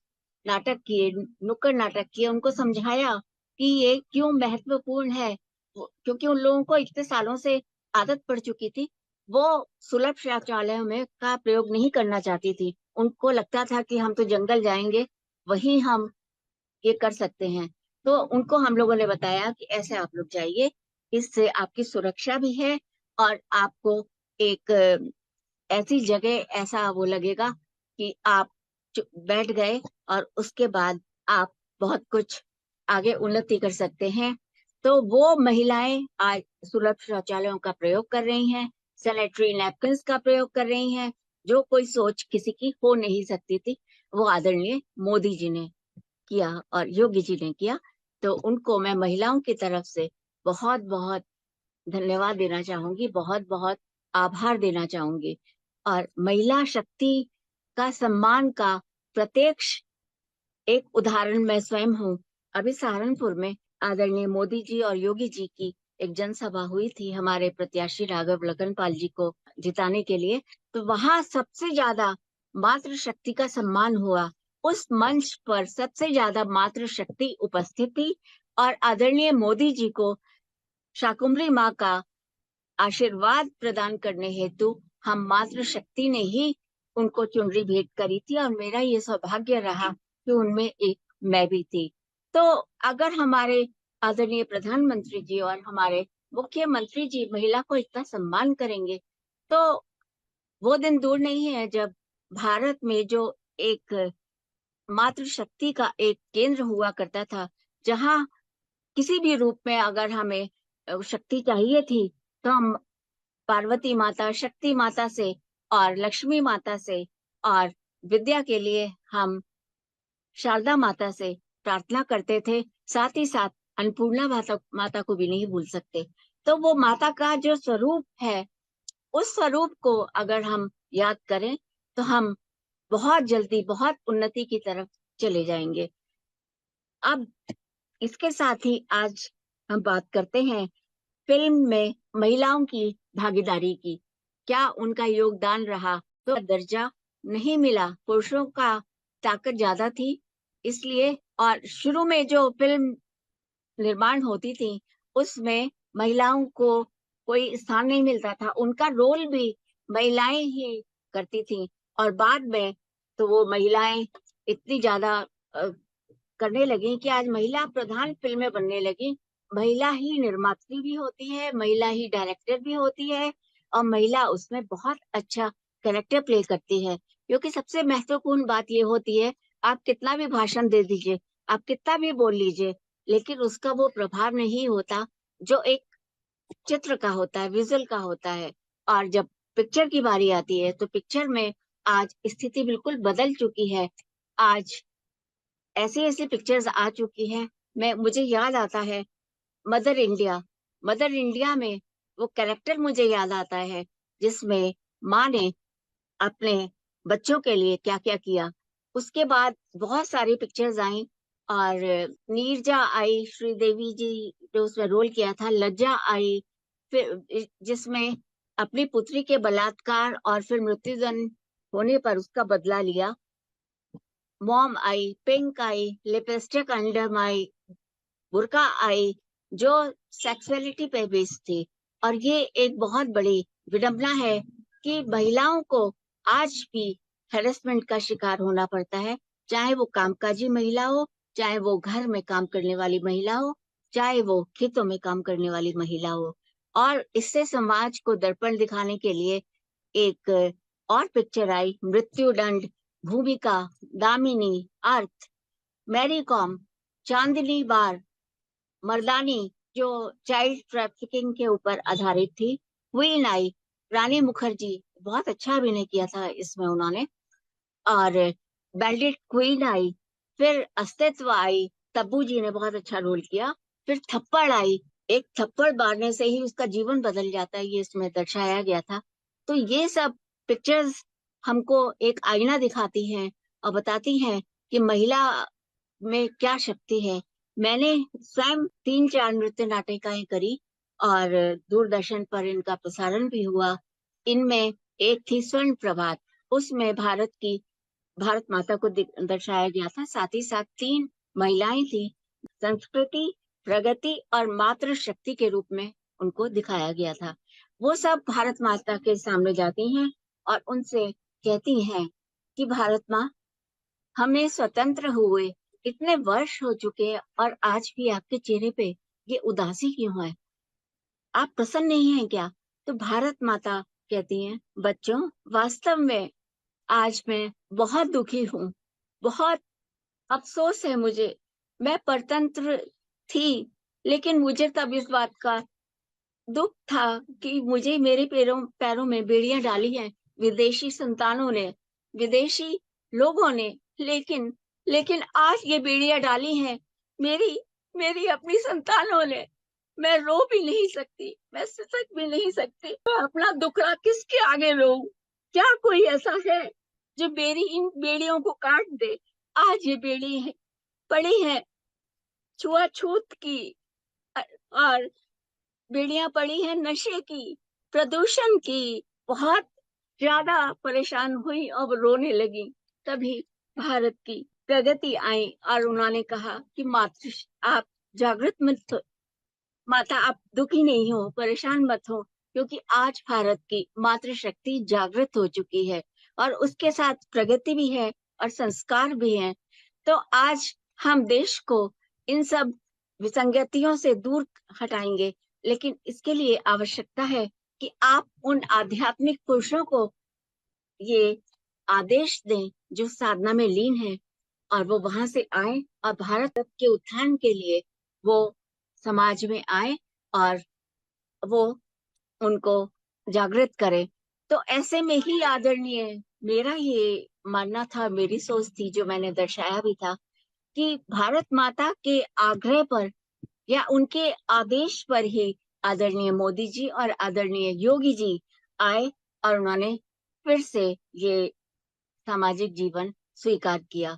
नाटक किए, नुक्कड़ नाटक किए, उनको समझाया कि ये क्यों महत्वपूर्ण है। क्योंकि उन लोगों को इतने सालों से आदत पड़ चुकी थी, वो सुलभ शौचालयों में का प्रयोग नहीं करना चाहती थी। उनको लगता था कि हम तो जंगल जाएंगे, वहीं हम ये कर सकते हैं। तो उनको हम लोगों ने बताया कि ऐसे आप लोग जाइए, इससे आपकी सुरक्षा भी है और आपको एक ऐसी जगह ऐसा वो लगेगा कि आप बैठ गए और उसके बाद आप बहुत कुछ आगे उन्नति कर सकते हैं। तो वो महिलाएं आज सुलभ शौचालयों का प्रयोग कर रही हैं, सैनिटरी नैपकिन्स का प्रयोग कर रही हैं, जो कोई सोच किसी की हो नहीं सकती थी, वो आदरणीय मोदी जी ने किया और योगी जी ने किया। तो उनको मैं महिलाओं की तरफ से बहुत बहुत धन्यवाद देना चाहूंगी, बहुत बहुत आभार देना चाहूंगी। और महिला शक्ति का सम्मान का प्रत्यक्ष एक उदाहरण मैं स्वयं हूँ। अभी सहारनपुर में आदरणीय मोदी जी और योगी जी की एक जनसभा हुई थी हमारे प्रत्याशी राघव लखनपाल जी को जिताने के लिए। तो वहां सबसे ज्यादा मातृशक्ति का सम्मान हुआ। उस मंच पर सबसे ज्यादा मातृशक्ति उपस्थित थी और आदरणीय मोदी जी को शाकुंभरी माँ का आशीर्वाद प्रदान करने हेतु हम मातृशक्ति ने ही उनको चुनरी भेंट करी थी और मेरा ये सौभाग्य रहा कि उनमें एक मैं भी थी। तो अगर हमारे आदरणीय प्रधानमंत्री जी और हमारे मुख्यमंत्री जी महिला को इतना सम्मान करेंगे तो वो दिन दूर नहीं है जब भारत में जो एक मातृशक्ति का एक केंद्र हुआ करता था, जहां किसी भी रूप में अगर हमें शक्ति चाहिए थी तो हम पार्वती माता, शक्ति माता से और लक्ष्मी माता से और विद्या के लिए हम शारदा माता से प्रार्थना करते थे। साथ ही साथ अन्नपूर्णा माता को भी नहीं भूल सकते। तो वो माता का जो स्वरूप है, उस स्वरूप को अगर हम याद करें तो हम बहुत जल्दी बहुत उन्नति की तरफ चले जाएंगे। अब इसके साथ ही आज हम बात करते हैं फिल्म में महिलाओं की भागीदारी की। क्या उनका योगदान रहा? तो दर्जा नहीं मिला, पुरुषों का ताकत ज्यादा थी इसलिए। और शुरू में जो फिल्म निर्माण होती थी उसमें महिलाओं को कोई स्थान नहीं मिलता था, उनका रोल भी महिलाएं ही करती थी। और बाद में तो वो महिलाएं इतनी ज्यादा करने लगी कि आज महिला प्रधान फिल्में बनने लगी। महिला ही निर्मात्री भी होती है, महिला ही डायरेक्टर भी होती है और महिला उसमें बहुत अच्छा कैरेक्टर प्ले करती है। क्योंकि सबसे महत्वपूर्ण बात ये होती है, आप कितना भी भाषण दे दीजिए, आप कितना भी बोल लीजिए, लेकिन उसका वो प्रभाव नहीं होता जो एक चित्र का होता है, विजुअल का होता है। और जब पिक्चर की बारी आती है तो पिक्चर में आज स्थिति बिल्कुल बदल चुकी है। आज ऐसी ऐसी पिक्चर्स आ चुकी हैं। मुझे याद आता है मदर इंडिया। मदर इंडिया में वो कैरेक्टर मुझे याद आता है जिसमें माँ ने अपने बच्चों के लिए क्या क्या किया। उसके बाद बहुत सारी पिक्चर्स आई और नीरजा आई, श्रीदेवी जी जो उसमें रोल किया था, लज्जा आई, फिर जिसमें अपनी पुत्री के बलात्कार और फिर मृत्युदंड होने पर उसका बदला लिया। मॉम आई, पिंक आई, लिपस्टिक अंडर माई, बुर्का आई, जो सेक्सुअलिटी पे बेस्ड थी। और ये एक बहुत बड़ी विडंबना है कि महिलाओं को आज भी हैरेसमेंट का शिकार होना पड़ता है, चाहे वो कामकाजी महिला हो, चाहे वो घर में काम करने वाली महिला हो, चाहे वो खेतों में काम करने वाली महिला हो। और इससे समाज को दर्पण दिखाने के लिए एक और पिक्चर आई, मृत्युदंड, भूमिका, दामिनी, अर्थ, मैरी कॉम, चांदनी बार, मर्दानी, जो चाइल्ड ट्रैफिकिंग के ऊपर आधारित थी। क्वीन आई, रानी मुखर्जी, बहुत अच्छा अभिनय किया था इसमें उन्होंने। और बैंडिट क्वीन आई, फिर अस्तित्व आई, तब्बू जी ने बहुत अच्छा रोल किया। फिर थप्पड़ आई, एक थप्पड़ मारने से ही उसका जीवन बदल जाता है, ये इसमें दर्शाया गया था। तो ये सब पिक्चर्स हमको एक आईना दिखाती हैं और बताती हैं कि महिला में क्या शक्ति है। मैंने स्वयं 3-4 नृत्य नाटिकाएं करी और दूरदर्शन पर इनका प्रसारण भी हुआ। इनमें एक थी स्वर्ण प्रभात, उसमें भारत माता को दर्शाया गया था। साथ ही साथ 3 महिलाएं थी, संस्कृति, प्रगति और मातृशक्ति के रूप में उनको दिखाया गया था। वो सब भारत माता के सामने जाती हैं और उनसे कहती हैं कि भारत माँ, हमें स्वतंत्र हुए इतने वर्ष हो चुके हैं और आज भी आपके चेहरे पे ये उदासी क्यों है? आप प्रसन्न नहीं हैं क्या? तो भारत माता कहती हैं, बच्चों, वास्तव में आज मैं बहुत दुखी हूँ, बहुत अफसोस है मुझे, मैं परतंत्र थी, लेकिन मुझे तब इस बात का दुख था कि मुझे मेरे पैरों पैरों में बेड़ियां डाली हैं विदेशी संतानों ने, विदेशी लोगों ने। लेकिन लेकिन आज ये बेड़ियां डाली हैं मेरी मेरी अपनी संतानों ने। मैं रो भी नहीं सकती, मैं सिसक भी नहीं सकती, मैं अपना दुखड़ा किसके आगे रो? क्या कोई ऐसा है जो मेरी इन बेड़ियों को काट दे? आज ये बेड़ी है, पड़ी है छुआछूत की, और बेड़ियां पड़ी हैं नशे की, प्रदूषण की। बहुत ज्यादा परेशान हुई और रोने लगी। तभी भारत की प्रगति आई और उन्होंने कहा कि मातृ, आप जागृत मत हो, माता आप दुखी नहीं हो, परेशान मत हो, क्योंकि आज भारत की मातृशक्ति जागृत हो चुकी है और उसके साथ प्रगति भी है और संस्कार भी है। तो आज हम देश को इन सब विसंगतियों से दूर हटाएंगे, लेकिन इसके लिए आवश्यकता है कि आप उन आध्यात्मिक पुरुषों को ये आदेश दें जो साधना में लीन है, और वो वहां से आए और भारत के उत्थान के लिए वो समाज में आए और वो उनको जागृत करे। तो ऐसे में ही आदरणीय, मेरा ये मानना था, मेरी सोच थी, जो मैंने दर्शाया भी था, कि भारत माता के आग्रह पर या उनके आदेश पर ही आदरणीय मोदी जी और आदरणीय योगी जी आए और उन्होंने फिर से ये सामाजिक जीवन स्वीकार किया।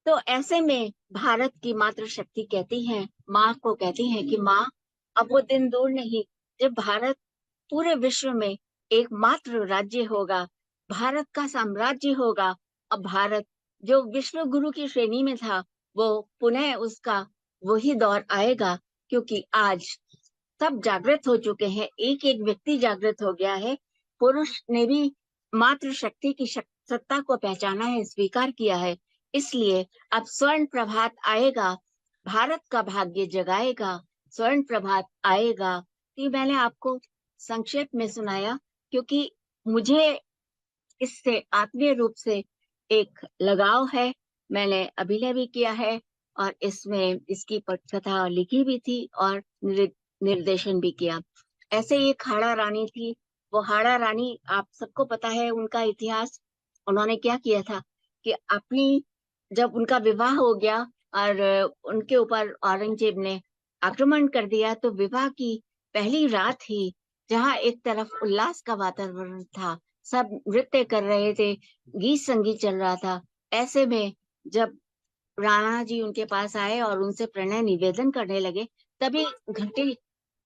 तो ऐसे में भारत की मातृशक्ति कहती है, माँ को कहती है कि माँ, अब वो दिन दूर नहीं जब भारत पूरे विश्व में एकमात्र राज्य होगा, भारत का साम्राज्य होगा। अब भारत जो विश्व गुरु की श्रेणी में था, वो पुनः उसका वही दौर आएगा, क्योंकि आज सब जागृत हो चुके हैं, एक एक व्यक्ति जागृत हो गया है। पुरुष ने भी मातृशक्ति की सत्ता को पहचाना है, स्वीकार किया है। इसलिए अब स्वर्ण प्रभात आएगा, भारत का भाग्य जगाएगा, स्वर्ण प्रभात आएगा। ये मैंने आपको संक्षेप में सुनाया, क्योंकि मुझे इससे आत्मीय रूप से एक लगाव है। मैंने अभिनय भी किया है और इसमें इसकी पटकथा लिखी भी थी और निर्देशन भी किया। ऐसे एक हाड़ा रानी थी। वो हाड़ा रानी, आप सबको पता है उनका इतिहास। उन्होंने क्या किया था कि अपनी, जब उनका विवाह हो गया और उनके ऊपर औरंगजेब ने आक्रमण कर दिया, तो विवाह की पहली रात ही, जहाँ एक तरफ उल्लास का वातावरण था, सब नृत्य कर रहे थे, गीत संगीत चल रहा था, ऐसे में जब राणा जी उनके पास आए और उनसे प्रणय निवेदन करने लगे, तभी घंटे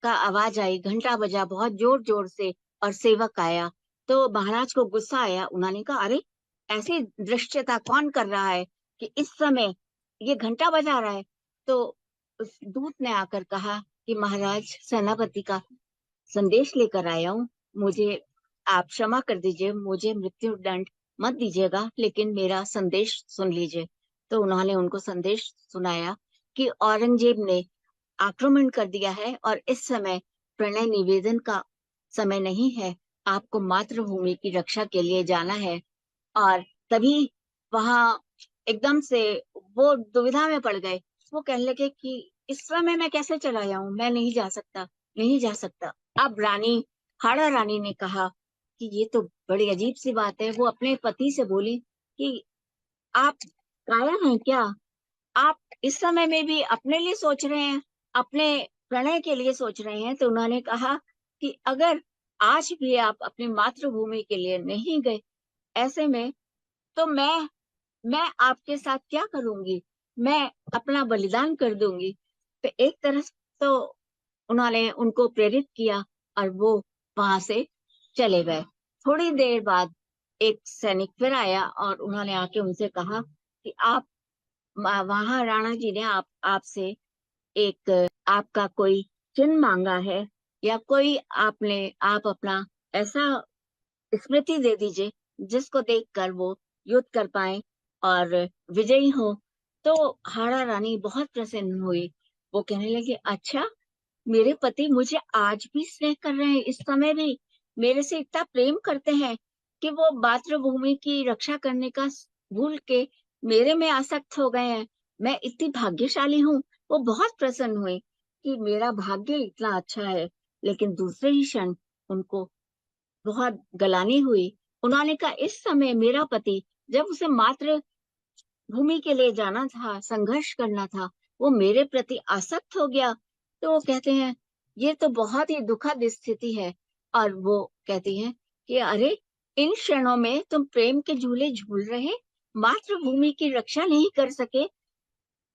का आवाज आई, घंटा बजा बहुत जोर जोर से और सेवक आया। तो महाराज को गुस्सा आया। उन्होंने कहा, अरे ऐसी दृश्यता कौन कर रहा है कि इस समय ये घंटा बजा रहा है? तो उस दूत ने आकर कहा कि महाराज, सेनापति का संदेश लेकर आया हूँ, मुझे आप क्षमा कर दीजिए, मुझे मृत्यु दंड मत दीजिएगा, लेकिन मेरा संदेश सुन लीजिए। तो उन्होंने उनको संदेश सुनाया कि औरंगजेब ने आक्रमण कर दिया है और इस समय प्रणय निवेदन का समय नहीं है, आपको मातृभूमि की रक्षा के लिए जाना है। और तभी वहां एकदम से वो दुविधा में पड़ गए। वो कहने लगे कि इस समय मैं कैसे चला जाऊं, मैं नहीं जा सकता, नहीं जा सकता। अब रानी, हाड़ा रानी ने कहा कि ये तो बड़ी अजीब सी बात है। वो अपने पति से बोली कि आप काया हैं क्या? आप इस समय में भी अपने लिए सोच रहे हैं, अपने प्रणय के लिए सोच रहे हैं? तो उन्होंने कहा कि अगर आज भी आप अपनी मातृभूमि के लिए नहीं गए, ऐसे में तो मैं आपके साथ क्या करूंगी? मैं अपना बलिदान कर दूंगी। तो एक तरह से तो उन्होंने उनको प्रेरित किया और वो वहां से चले गए। थोड़ी देर बाद एक सैनिक फिर आया और उन्होंने आके उनसे कहा कि आप, वहां राणा जी ने आपसे एक, आपका कोई चिन्ह मांगा है, या कोई आप अपना ऐसा स्मृति दे दीजिए जिसको देखकर वो युद्ध कर पाए और विजयी हो। तो हाड़ा रानी बहुत प्रसन्न हुई। वो कहने लगी, अच्छा, मेरे पति मुझे आज भी स्नेह कर रहे हैं, इस समय भी मेरे से इतना प्रेम करते हैं कि वो मातृभूमि की रक्षा करने का भूल के मेरे में आसक्त हो गए हैं। मैं इतनी भाग्यशाली हूँ। वो बहुत प्रसन्न हुई कि मेरा भाग्य इतना अच्छा है। लेकिन दूसरे ही क्षण उनको बहुत गलानी हुई। उन्होंने कहा, इस समय मेरा पति, जब उसे मात्र भूमि के लिए जाना था, संघर्ष करना था, वो मेरे प्रति आसक्त हो गया। तो वो कहते हैं, ये तो बहुत ही दुखद स्थिति है। और वो कहती हैं कि अरे, इन क्षणों में तुम प्रेम के झूले झूल रहे, मातृभूमि की रक्षा नहीं कर सके।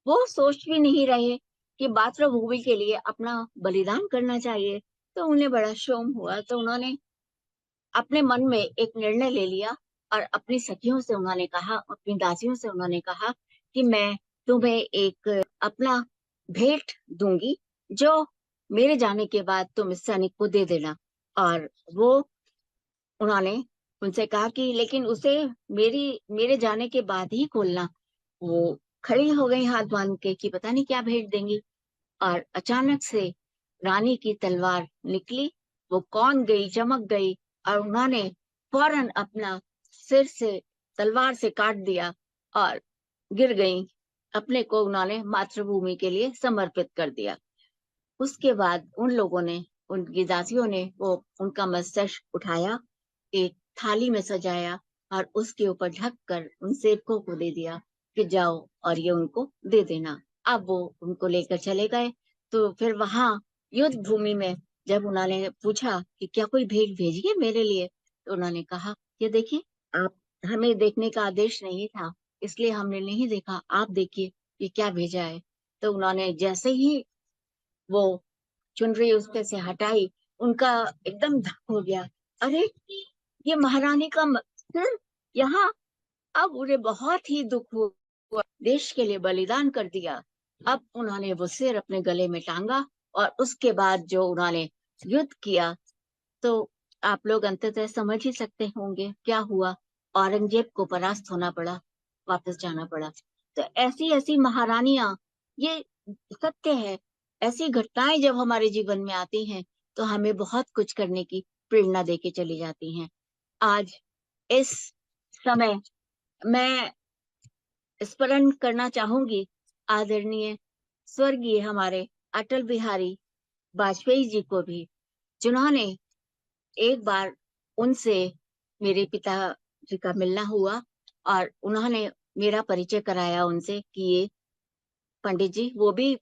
वो सोच भी नहीं रहे कि मातृभूमि के लिए अपना बलिदान करना चाहिए। तो उन्हें बड़ा शोम हुआ। तो उन्होंने अपने मन में एक निर्णय ले लिया और अपनी सखियों से उन्होंने कहा, अपनी दासियों से उन्होंने कहा कि मैं तुम्हें एक अपना भेंट दूंगी, जो मेरे जाने के बाद तुम इस सैनिक को दे देना। और वो उन्होंने उनसे कहा कि लेकिन उसे मेरे जाने के बाद ही खोलना। वो खड़ी हो गई हाथ बांध के कि पता नहीं क्या भेंट देंगी। और अचानक से रानी की तलवार निकली, वो कौन गई, चमक गई, और उन्होंने फौरन अपना सिर से तलवार से काट दिया और गिर गई। अपने को उन्होंने मातृभूमि के लिए समर्पित कर दिया। उसके बाद उन लोगों ने, उनकी दासियों ने वो उनका मस्तक उठाया, एक थाली में सजाया और उसके ऊपर ढक कर उन सेवकों को दे दिया कि जाओ और ये उनको दे देना। अब वो उनको लेकर चले गए। तो फिर वहां युद्ध भूमि में जब उन्होंने पूछा कि क्या कोई भेंट भेजिए मेरे लिए, तो उन्होंने कहा, ये देखिए, आप, हमें देखने का आदेश नहीं था, इसलिए हमने नहीं देखा, आप देखिए ये क्या भेजा है। तो उन्होंने जैसे ही वो चुनरी उस पे से हटाई, उनका एकदम धक हो गया। अरे, ये महारानी का सिर यहाँ! अब उन्हें बहुत ही दुख हुआ, देश के लिए बलिदान कर दिया। अब उन्होंने वो सिर अपने गले में टांगा और उसके बाद जो उन्होंने युद्ध किया, तो आप लोग अंततः समझ ही सकते होंगे क्या हुआ। औरंगजेब को परास्त होना पड़ा, वापस जाना पड़ा। तो ऐसी ऐसी महारानियां, ये सत्य है। ऐसी घटनाएं जब हमारे जीवन में आती हैं तो हमें बहुत कुछ करने की प्रेरणा देके चली जाती हैं। आज इस समय मैं स्मरण करना चाहूंगी आदरणीय स्वर्गीय हमारे अटल बिहारी वाजपेयी जी को भी, जिन्होंने एक बार उनसे, मेरे पिताजी का मिलना हुआ और उन्होंने मेरा परिचय कराया उनसे कि ये पंडित जी, वो भी,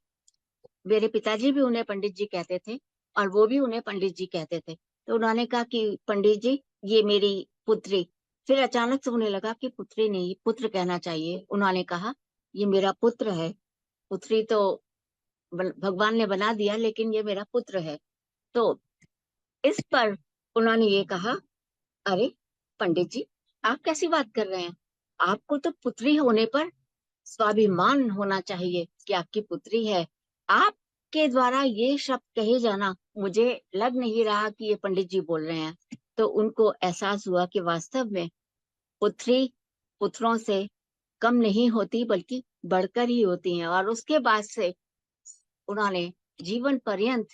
मेरे पिताजी भी उन्हें पंडित जी कहते थे और वो भी उन्हें पंडित जी कहते थे। तो उन्होंने कहा कि पंडित जी, ये मेरी पुत्री। फिर अचानक से उन्हें लगा कि पुत्री नहीं, पुत्र कहना चाहिए। उन्होंने कहा, ये मेरा पुत्र है। पुत्री तो भगवान ने बना दिया, लेकिन ये मेरा पुत्र है। तो इस पर उन्होंने ये कहा, अरे पंडित जी, आप कैसी बात कर रहे हैं? आपको तो पुत्री होने पर स्वाभिमान होना चाहिए कि आपकी पुत्री है। आपके द्वारा ये शब्द कहे जाना, मुझे लग नहीं रहा कि ये पंडित जी बोल रहे हैं। तो उनको एहसास हुआ कि वास्तव में पुत्री पुत्रों से कम नहीं होती, बल्कि बढ़कर ही होती हैं। और उसके बाद से उन्होंने जीवन पर्यंत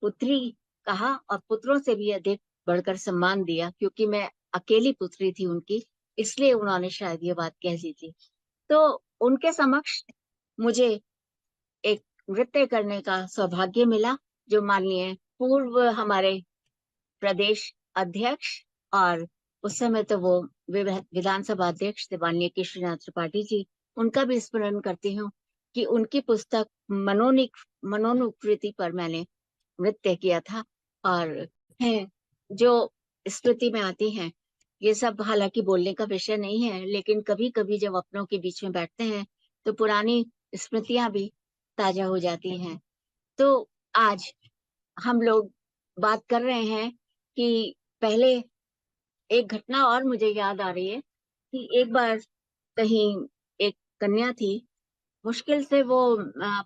पुत्री कहा और पुत्रों से भी अधिक बढ़कर सम्मान दिया। क्योंकि मैं अकेली पुत्री थी उनकी, इसलिए उन्होंने शायद ये बात कह दी थी। तो उनके समक्ष मुझे एक नृत्य करने का सौभाग्य मिला, जो माननीय पूर्व हमारे प्रदेश अध्यक्ष, और उस समय तो वो विधानसभा अध्यक्ष थे, माननीय केशरीनाथ त्रिपाठी जी, उनका भी स्मरण करती हूँ कि उनकी पुस्तक मनोनुकृति पर मैंने नृत्य किया था। और हैं जो स्मृति में आती हैं, ये सब हालांकि बोलने का विषय नहीं है, लेकिन कभी कभी जब अपनों के बीच में बैठते हैं तो पुरानी स्मृतियां भी ताजा हो जाती हैं। तो आज हम लोग बात कर रहे हैं कि पहले एक घटना और मुझे याद आ रही है कि एक बार कहीं एक कन्या थी, मुश्किल से वो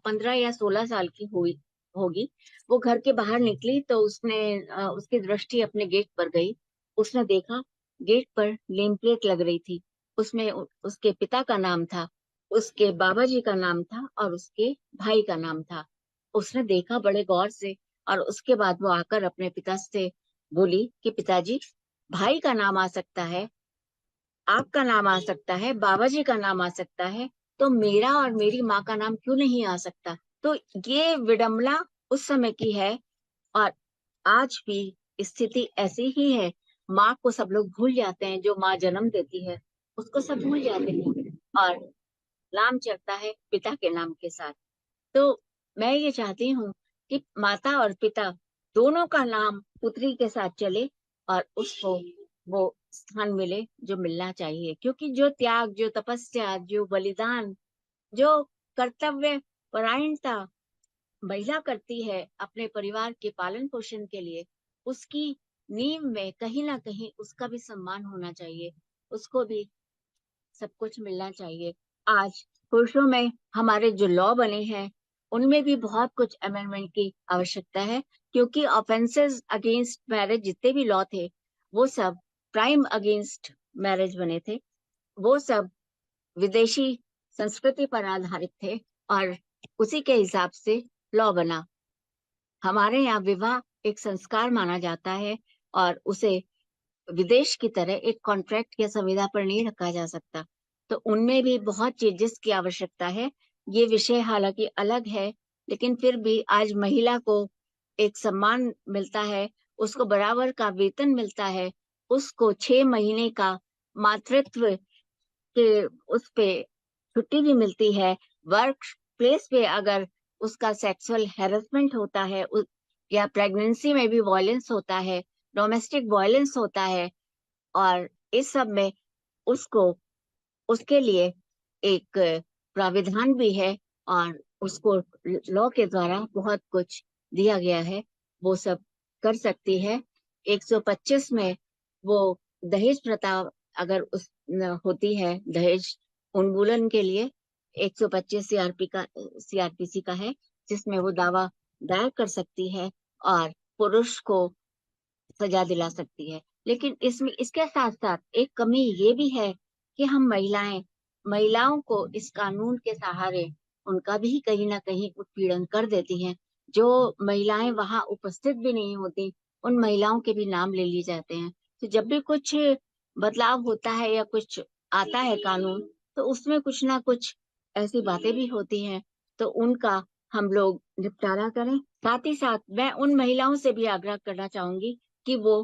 15 या 16 साल की हुई होगी। वो घर के बाहर निकली तो उसकी दृष्टि अपने गेट पर गई। उसने देखा, गेट पर नेम प्लेट लग रही थी। उसमें उसके पिता का नाम था, उसके बाबा जी का नाम था और उसके भाई का नाम था। उसने देखा बड़े गौर से, और उसके बाद वो आकर अपने पिता से बोली कि पिताजी, भाई का नाम आ सकता है, आपका नाम आ सकता है, बाबा जी का नाम आ सकता है, तो मेरा और मेरी माँ का नाम क्यों नहीं आ सकता? तो ये विडंबना उस समय की है, और आज भी स्थिति ऐसी ही है। माँ को सब लोग भूल जाते हैं, जो माँ जन्म देती है उसको सब भूल जाते हैं, और नाम चलता है पिता के नाम के साथ। तो मैं ये चाहती हूँ कि माता और पिता दोनों का नाम पुत्री के साथ चले, और उसको वो स्थान मिले जो मिलना चाहिए। क्योंकि जो त्याग, जो तपस्या, जो बलिदान, जो कर्तव्य परायणता महिला करती है अपने परिवार के पालन पोषण के लिए, उसकी नींव में कहीं ना कहीं उसका भी सम्मान होना चाहिए, उसको भी सब कुछ मिलना चाहिए। आज पुरुषों में हमारे जो लॉ बने हैं उनमें भी बहुत कुछ अमेंडमेंट की आवश्यकता है, क्योंकि ऑफेंसेस अगेंस्ट मैरिज जितने भी लॉ थे वो सब क्राइम अगेंस्ट मैरिज बने थे, वो सब विदेशी संस्कृति पर आधारित थे, और उसी के हिसाब से लॉ बना। हमारे यहाँ विवाह एक संस्कार माना जाता है, और उसे विदेश की तरह एक कॉन्ट्रैक्ट या संविदा पर नहीं रखा जा सकता। तो उनमें भी बहुत चेंजेस की आवश्यकता है। ये विषय हालांकि अलग है, लेकिन फिर भी आज महिला को एक सम्मान मिलता है, उसको बराबर का वेतन मिलता है, उसको 6 महीने का मातृत्व के उस पे छुट्टी भी मिलती है। वर्क प्लेस पे अगर उसका सेक्सुअल हैरेसमेंट होता है, या प्रेगनेंसी में भी वायलेंस होता है, डोमेस्टिक वायलेंस होता है, और इस सब में उसको उसके लिए एक प्राविधान भी है, और उसको लॉ के द्वारा बहुत कुछ दिया गया है, वो सब कर सकती है। 125 में वो दहेज प्रथा अगर होती है, दहेज उन्मूलन के लिए 125 सीआरपीसी का है, जिसमें वो दावा दायर कर सकती है और पुरुष को सजा दिला सकती है। लेकिन इसमें इसके साथ साथ एक कमी ये भी है कि हम महिलाओं को इस कानून के सहारे उनका भी कहीं ना कहीं उत्पीड़न कर देती हैं। जो महिलाएं वहां उपस्थित भी नहीं होती, उन महिलाओं के भी नाम ले लिए जाते हैं। तो जब भी कुछ बदलाव होता है या कुछ आता है कानून, तो उसमें कुछ ना कुछ ऐसी बातें भी होती हैं, तो उनका हम लोग निपटारा करें। साथ ही साथ मैं उन महिलाओं से भी आग्रह करना चाहूंगी कि वो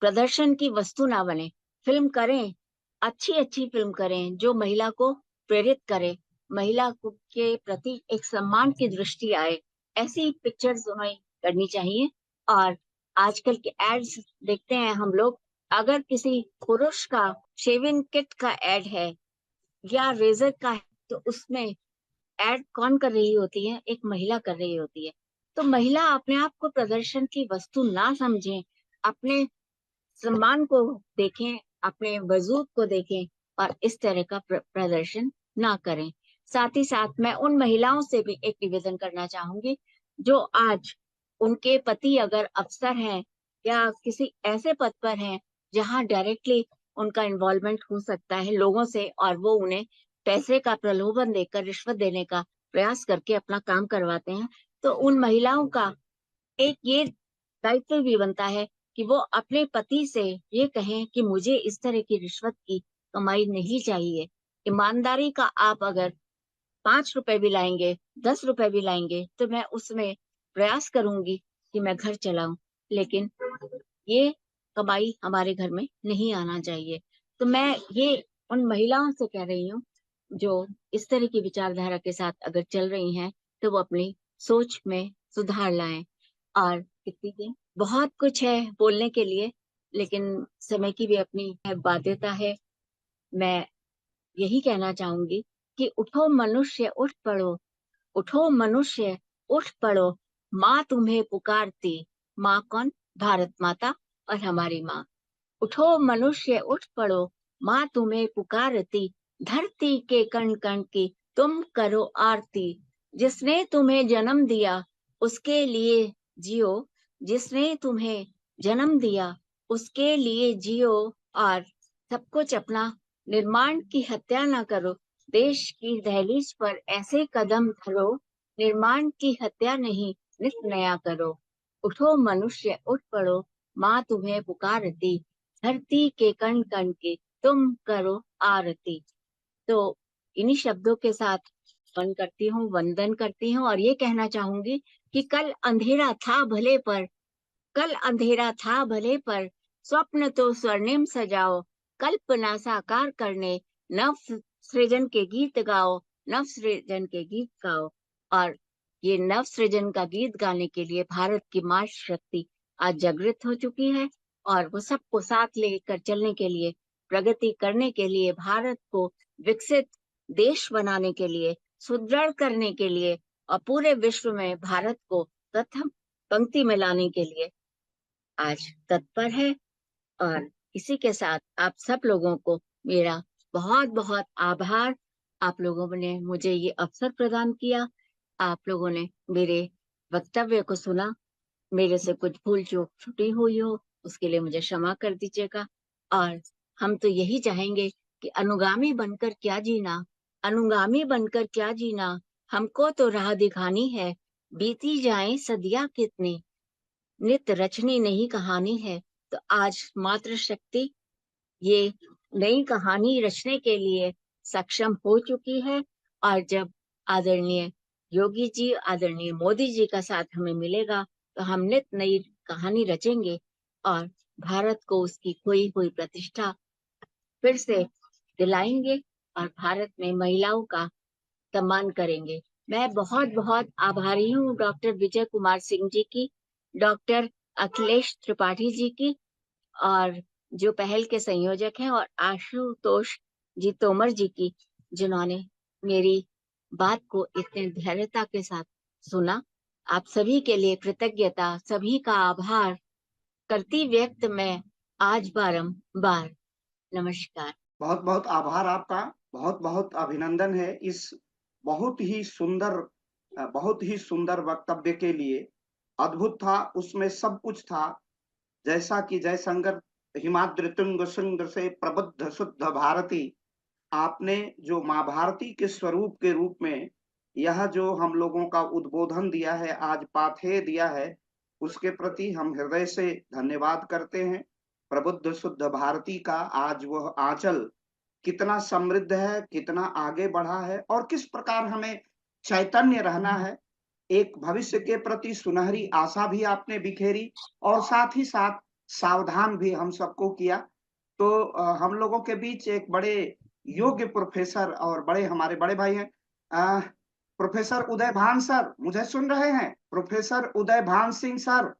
प्रदर्शन की वस्तु ना बने। फिल्म करें, अच्छी अच्छी फिल्म करें जो महिला को प्रेरित करे, के प्रति एक सम्मान की दृष्टि आए, ऐसी पिक्चर्स हमें करनी चाहिए। और आजकल के एड्स देखते हैं हम लोग, अगर किसी पुरुष का शेविंग किट का एड है या रेजर का है, तो उसमें एड कौन कर रही होती है? एक महिला कर रही होती है। तो महिला अपने आप को प्रदर्शन की वस्तु ना समझें, अपने सम्मान को देखें, अपने वजूद को देखें, और इस तरह का प्रदर्शन ना करें। साथ ही साथ मैं उन महिलाओं से भी एक निवेदन करना चाहूंगी जो आज उनके पति अगर अफसर हैं या किसी ऐसे पद पर हैं जहां डायरेक्टली उनका इन्वॉल्वमेंट हो सकता है लोगों से, और वो उन्हें पैसे का प्रलोभन देकर, रिश्वत देने का प्रयास करके अपना काम करवाते हैं। तो उन महिलाओं का एक ये दायित्व भी बनता है कि वो अपने पति से ये कहें कि मुझे इस तरह की रिश्वत की कमाई नहीं चाहिए। ईमानदारी का आप अगर 5 रुपए भी लाएंगे, 10 रुपए भी लाएंगे, तो मैं उसमें प्रयास करूंगी कि मैं घर चलाऊं, लेकिन ये कमाई हमारे घर में नहीं आना चाहिए। तो मैं ये उन महिलाओं से कह रही हूँ जो इस तरह की विचारधारा के साथ अगर चल रही हैं, तो वो अपनी सोच में सुधार लाएं। और कितनी दिन, बहुत कुछ है बोलने के लिए, लेकिन समय की भी अपनी बाध्यता है। मैं यही कहना चाहूंगी कि उठो मनुष्य उठ पड़ो, उठो मनुष्य उठ पड़ो, माँ तुम्हें पुकारती। माँ कौन? भारत माता और हमारी माँ। उठो मनुष्य उठ पड़ो, माँ तुम्हें पुकारती, धरती के कण कण की तुम करो आरती। जिसने तुम्हें जन्म दिया उसके लिए जियो, जिसने तुम्हें जन्म दिया उसके लिए जियो, और सब कुछ अपना। निर्माण की हत्या ना करो, देश की दहलीज पर ऐसे कदम धरो, निर्माण की हत्या नहीं नित नया करो। उठो मनुष्य उठ पड़ो, माँ तुम्हें पुकारती, धरती के कण कण की तुम करो आरती। तो इन्हीं शब्दों के साथ वंदन करती हूँ और ये कहना चाहूंगी कि कल अंधेरा था भले पर स्वप्न तो स्वर्णिम सजाओ, कल्पना साकार करने नव सृजन के गीत गाओ, और ये नव सृजन का गीत गाने के लिए भारत की मातृ शक्ति आज जागृत हो चुकी है और वो सबको साथ लेकर चलने के लिए, प्रगति करने के लिए, भारत को विकसित देश बनाने के लिए, सुदृढ़ करने के लिए और पूरे विश्व में भारत को प्रथम पंक्ति में लाने के लिए आज तत्पर है। और इसी के साथ आप सब लोगों को मेरा बहुत बहुत आभार। आप लोगों ने मुझे ये अवसर प्रदान किया, आप लोगों ने मेरे वक्तव्य को सुना, मेरे से कुछ भूल चूक छुटी हुई हो उसके लिए मुझे क्षमा कर दीजिएगा। और हम तो यही चाहेंगे कि अनुगामी बनकर क्या जीना, हमको तो राह दिखानी है, बीती जाए सदियां कितनी, नित रचनी नई कहानी है। तो आज मातृशक्ति ये नई कहानी रचने के लिए सक्षम हो चुकी है और जब आदरणीय योगी जी, आदरणीय मोदी जी का साथ हमें मिलेगा तो हम नित नई कहानी रचेंगे और भारत को उसकी खोई हुई प्रतिष्ठा फिर से दिलाएंगे और भारत में महिलाओं का सम्मान करेंगे। मैं बहुत बहुत आभारी हूँ डॉक्टर विजय कुमार सिंह जी की, डॉक्टर अखिलेश त्रिपाठी जी की, और जो पहल के संयोजक हैं, और आशुतोष जी तोमर जी की, जिन्होंने मेरी बात को इतने धैर्यता के साथ सुना। आप सभी के लिए कृतज्ञता, सभी का आभार करती व्यक्त मैं आज बारंबार नमस्कार। बहुत बहुत आभार आपका, बहुत बहुत अभिनंदन है इस बहुत ही सुंदर वक्तव्य के लिए। अद्भुत था, उसमें सब कुछ था। जैसा कि जयशंकर हिमाद्रि तुंग सुंदर से प्रबुद्ध शुद्ध भारती, आपने जो माँ भारती के स्वरूप के रूप में यह जो हम लोगों का उद्बोधन दिया है, आज पाथेय दिया है, उसके प्रति हम हृदय से धन्यवाद करते हैं। प्रबुद्ध शुद्ध भारती का आज वह आंचल कितना समृद्ध है, कितना आगे बढ़ा है और किस प्रकार हमें चैतन्य रहना है। एक भविष्य के प्रति सुनहरी आशा भी आपने बिखेरी और साथ ही साथ सावधान भी हम सबको किया। तो हम लोगों के बीच एक बड़े योग्य प्रोफेसर और बड़े हमारे बड़े भाई हैं, प्रोफेसर उदय भान सर, मुझे सुन रहे हैं? प्रोफेसर उदय भान सिंह सर,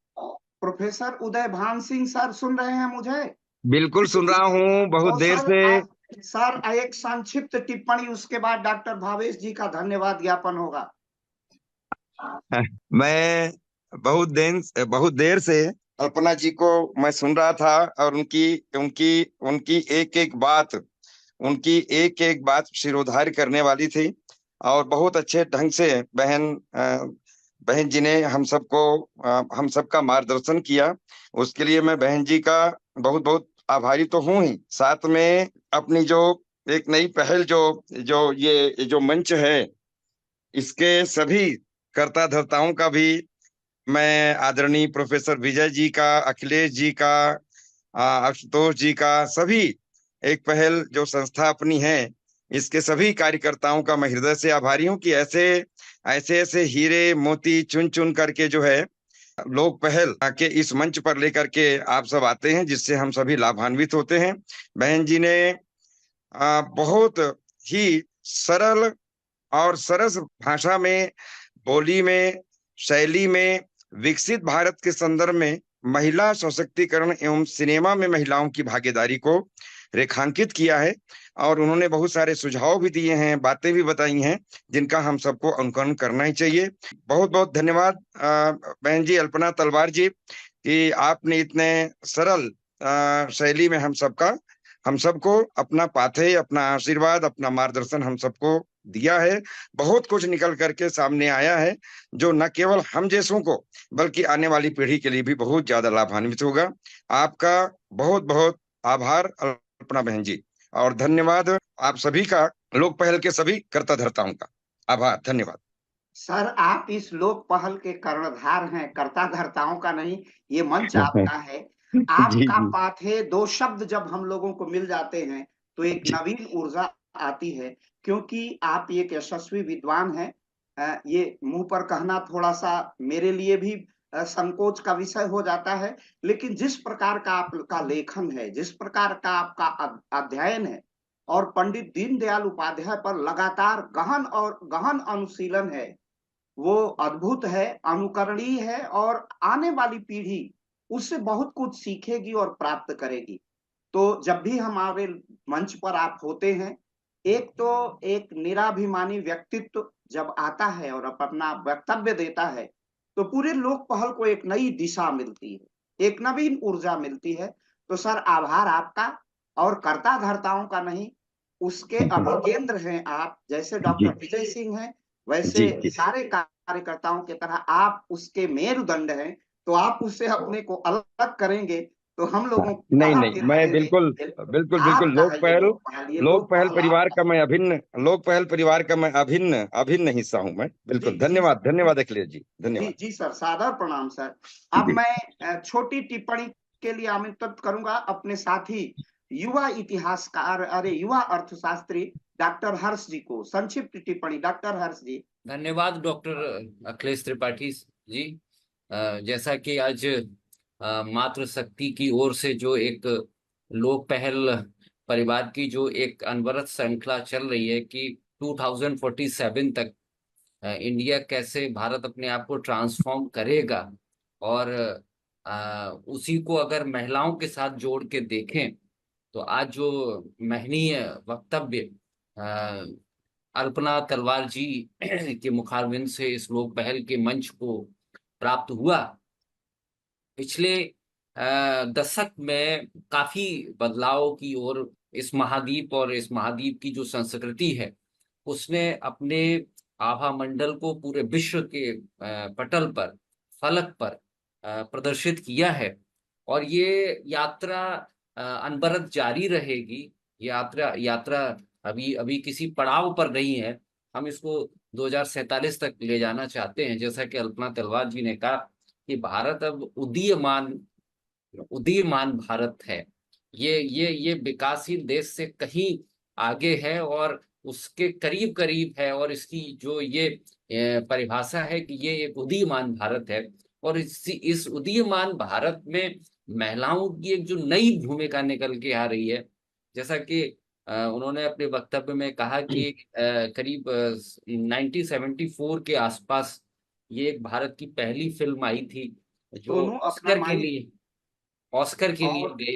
प्रोफेसर उदय भान सिंह सर सुन रहे हैं मुझे? बिल्कुल सुन रहा हूँ, बहुत तो देर से। सर एक संक्षिप्त टिप्पणी, उसके बाद डॉक्टर भावेश जी का धन्यवाद ज्ञापन होगा। मैं बहुत देर से कल्पना जी को मैं सुन रहा था और उनकी एक एक बात शिरोधार्य करने वाली थी और बहुत अच्छे ढंग से बहन जी ने हम सबका मार्गदर्शन किया। उसके लिए मैं बहन जी का बहुत बहुत आभारी तो हूँ ही, साथ में अपनी जो एक नई पहल जो मंच है, इसके सभी कर्ता धर्ताओं का भी मैं आदरणीय प्रोफेसर विजय जी का, अखिलेश जी का, आशुतोष जी का, सभी एक पहल जो संस्था अपनी है, इसके सभी कार्यकर्ताओं का मैं हृदय से आभारी हूँ कि ऐसे हीरे मोती चुन चुन करके जो है लोग पहल के इस मंच पर लेकर के आप सब आते हैं, जिससे हम सभी लाभान्वित होते हैं। बहन जी ने बहुत ही सरल और सरस भाषा में, बोली में, शैली में विकसित भारत के संदर्भ में महिला सशक्तिकरण एवं सिनेमा में महिलाओं की भागीदारी को रेखांकित किया है और उन्होंने बहुत सारे सुझाव भी दिए हैं, बातें भी बताई हैं, जिनका हम सबको अनुकरण करना ही चाहिए। बहुत बहुत धन्यवाद बहन जी अल्पना तलवार जी कि आपने इतने सरल शैली में हम सबको अपना पाथेय, अपना आशीर्वाद, अपना मार्गदर्शन हम सबको दिया है। बहुत कुछ निकल करके सामने आया है जो न केवल हम जैसों को बल्कि आने वाली पीढ़ी के लिए भी बहुत ज्यादा लाभान्वित होगा। आपका बहुत बहुत आभार अल्पना बहन जी, और धन्यवाद आप सभी का, लोक पहल के सभी कर्ता धर्ताओं का आभार, धन्यवाद। सर आप इस लोक पहल के कर्णधार हैं, कर्ता धर्ताओं का नहीं, ये मंच आपका है। आपका पाथेय, दो शब्द जब हम लोगों को मिल जाते हैं तो एक नवीन ऊर्जा आती है, क्योंकि आप एक यशस्वी विद्वान हैं। ये मुंह पर कहना थोड़ा सा मेरे लिए भी संकोच का विषय हो जाता है, लेकिन जिस प्रकार का आपका लेखन है, जिस प्रकार का आपका अध्ययन है और पंडित दीनदयाल उपाध्याय पर लगातार गहन अनुशीलन है, वो अद्भुत है, अनुकरणीय है और आने वाली पीढ़ी उससे बहुत कुछ सीखेगी और प्राप्त करेगी। तो जब भी हमारे मंच पर आप होते हैं, एक तो एक निराभिमानी व्यक्तित्व जब आता है और अपना वक्तव्य देता है, तो पूरे लोक पहल को एक नई दिशा मिलती है, एक नवीन ऊर्जा मिलती है। तो सर, आभार आपका, और कर्ता धर्ताओं का नहीं, उसके अभिकेंद्र हैं आप। जैसे डॉक्टर विजय सिंह हैं, वैसे सारे कार्यकर्ताओं की तरह आप उसके मेरुदंड हैं। तो आप उससे अपने को अलग करेंगे तो हम लोगों को नहीं, मैं बिल्कुल लोक पहल परिवार का मैं अभिन्न हिस्सा हूं मैं। बिल्कुल, धन्यवाद अखिलेश जी, धन्यवाद। जी सर, सादर प्रणाम सर। अब मैं छोटी टिप्पणी के लिए आमंत्रित करूंगा अपने साथी युवा इतिहासकार, युवा अर्थशास्त्री डॉक्टर हर्ष जी को। संक्षिप्त टिप्पणी डॉक्टर हर्ष जी। धन्यवाद डॉक्टर अखिलेश त्रिपाठी जी। जैसा कि आज मातृशक्ति की ओर से जो एक लोक पहल परिवार की जो एक अनवरत श्रृंखला चल रही है कि 2047 तक इंडिया कैसे, भारत अपने आप को ट्रांसफॉर्म करेगा, और उसी को अगर महिलाओं के साथ जोड़ के देखें तो आज जो महनीय वक्तव्य अल्पना तलवार जी के मुखारबिंद से इस लोक पहल के मंच को प्राप्त हुआ, पिछले दशक में काफी बदलाव की ओर इस महाद्वीप और इस महाद्वीप की जो संस्कृति है उसने अपने आभा मंडल को पूरे विश्व के पटल पर, फलक पर प्रदर्शित किया है। और ये यात्रा अनवरत जारी रहेगी। यात्रा अभी किसी पड़ाव पर नहीं है। हम इसको 2047 तक ले जाना चाहते हैं। जैसा कि अल्पना तलवार जी ने कहा कि भारत अब उदीयमान भारत है। ये विकासशील देश से कहीं आगे है और उसके करीब करीब है। और इसकी जो ये परिभाषा है कि ये एक उदीयमान भारत है, और इस उदीयमान भारत में महिलाओं की एक जो नई भूमिका निकल के आ रही है। जैसा कि उन्होंने अपने वक्तव्य में कहा कि करीब 1974 के आसपास ये एक भारत की पहली फिल्म आई थी जो ऑस्कर के लिए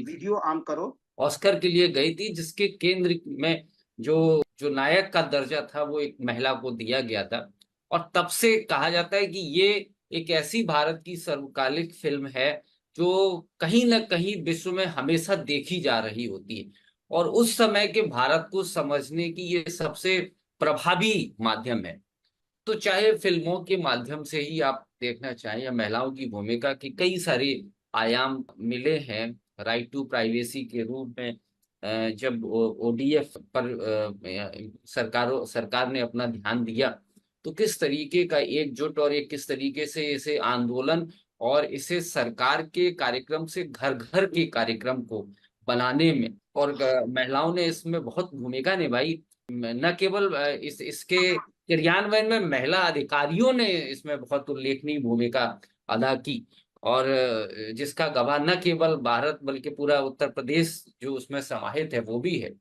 वीडियो ऑन करो, ऑस्कर के लिए गई थी, जिसके केंद्र में जो नायक का दर्जा था वो एक महिला को दिया गया था। और तब से कहा जाता है कि ये एक ऐसी भारत की सर्वकालिक फिल्म है जो कहीं ना कहीं विश्व में हमेशा देखी जा रही होती है। और उस समय के भारत को समझने की ये सबसे प्रभावी माध्यम है। तो चाहे फिल्मों के माध्यम से ही आप देखना चाहें या महिलाओं की भूमिका के कई सारे आयाम मिले हैं। राइट टू प्राइवेसी के रूप में जब ओडीएफ पर सरकार ने अपना ध्यान दिया तो किस तरीके का एकजुट और एक किस तरीके से इसे आंदोलन और इसे सरकार के कार्यक्रम से घर घर के कार्यक्रम को बनाने में और महिलाओं ने इसमें बहुत भूमिका निभाई। न केवल इसके क्रियान्वयन में महिला अधिकारियों ने इसमें बहुत उल्लेखनीय भूमिका अदा की, और जिसका गवाह न केवल भारत बल्कि पूरा उत्तर प्रदेश जो उसमें समाहित है वो भी है।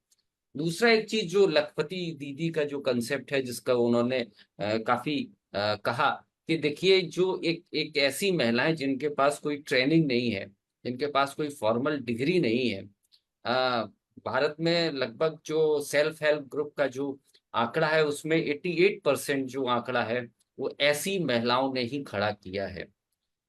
दूसरा एक चीज जो लखपति दीदी का जो कंसेप्ट है जिसका उन्होंने काफी कहा कि देखिए जो एक ऐसी महिलाएं जिनके पास कोई ट्रेनिंग नहीं है, जिनके पास कोई फॉर्मल डिग्री नहीं है, भारत में लगभग जो सेल्फ हेल्प ग्रुप का जो आंकड़ा है उसमें 88% जो आंकड़ा है वो ऐसी महिलाओं ने ही खड़ा किया है।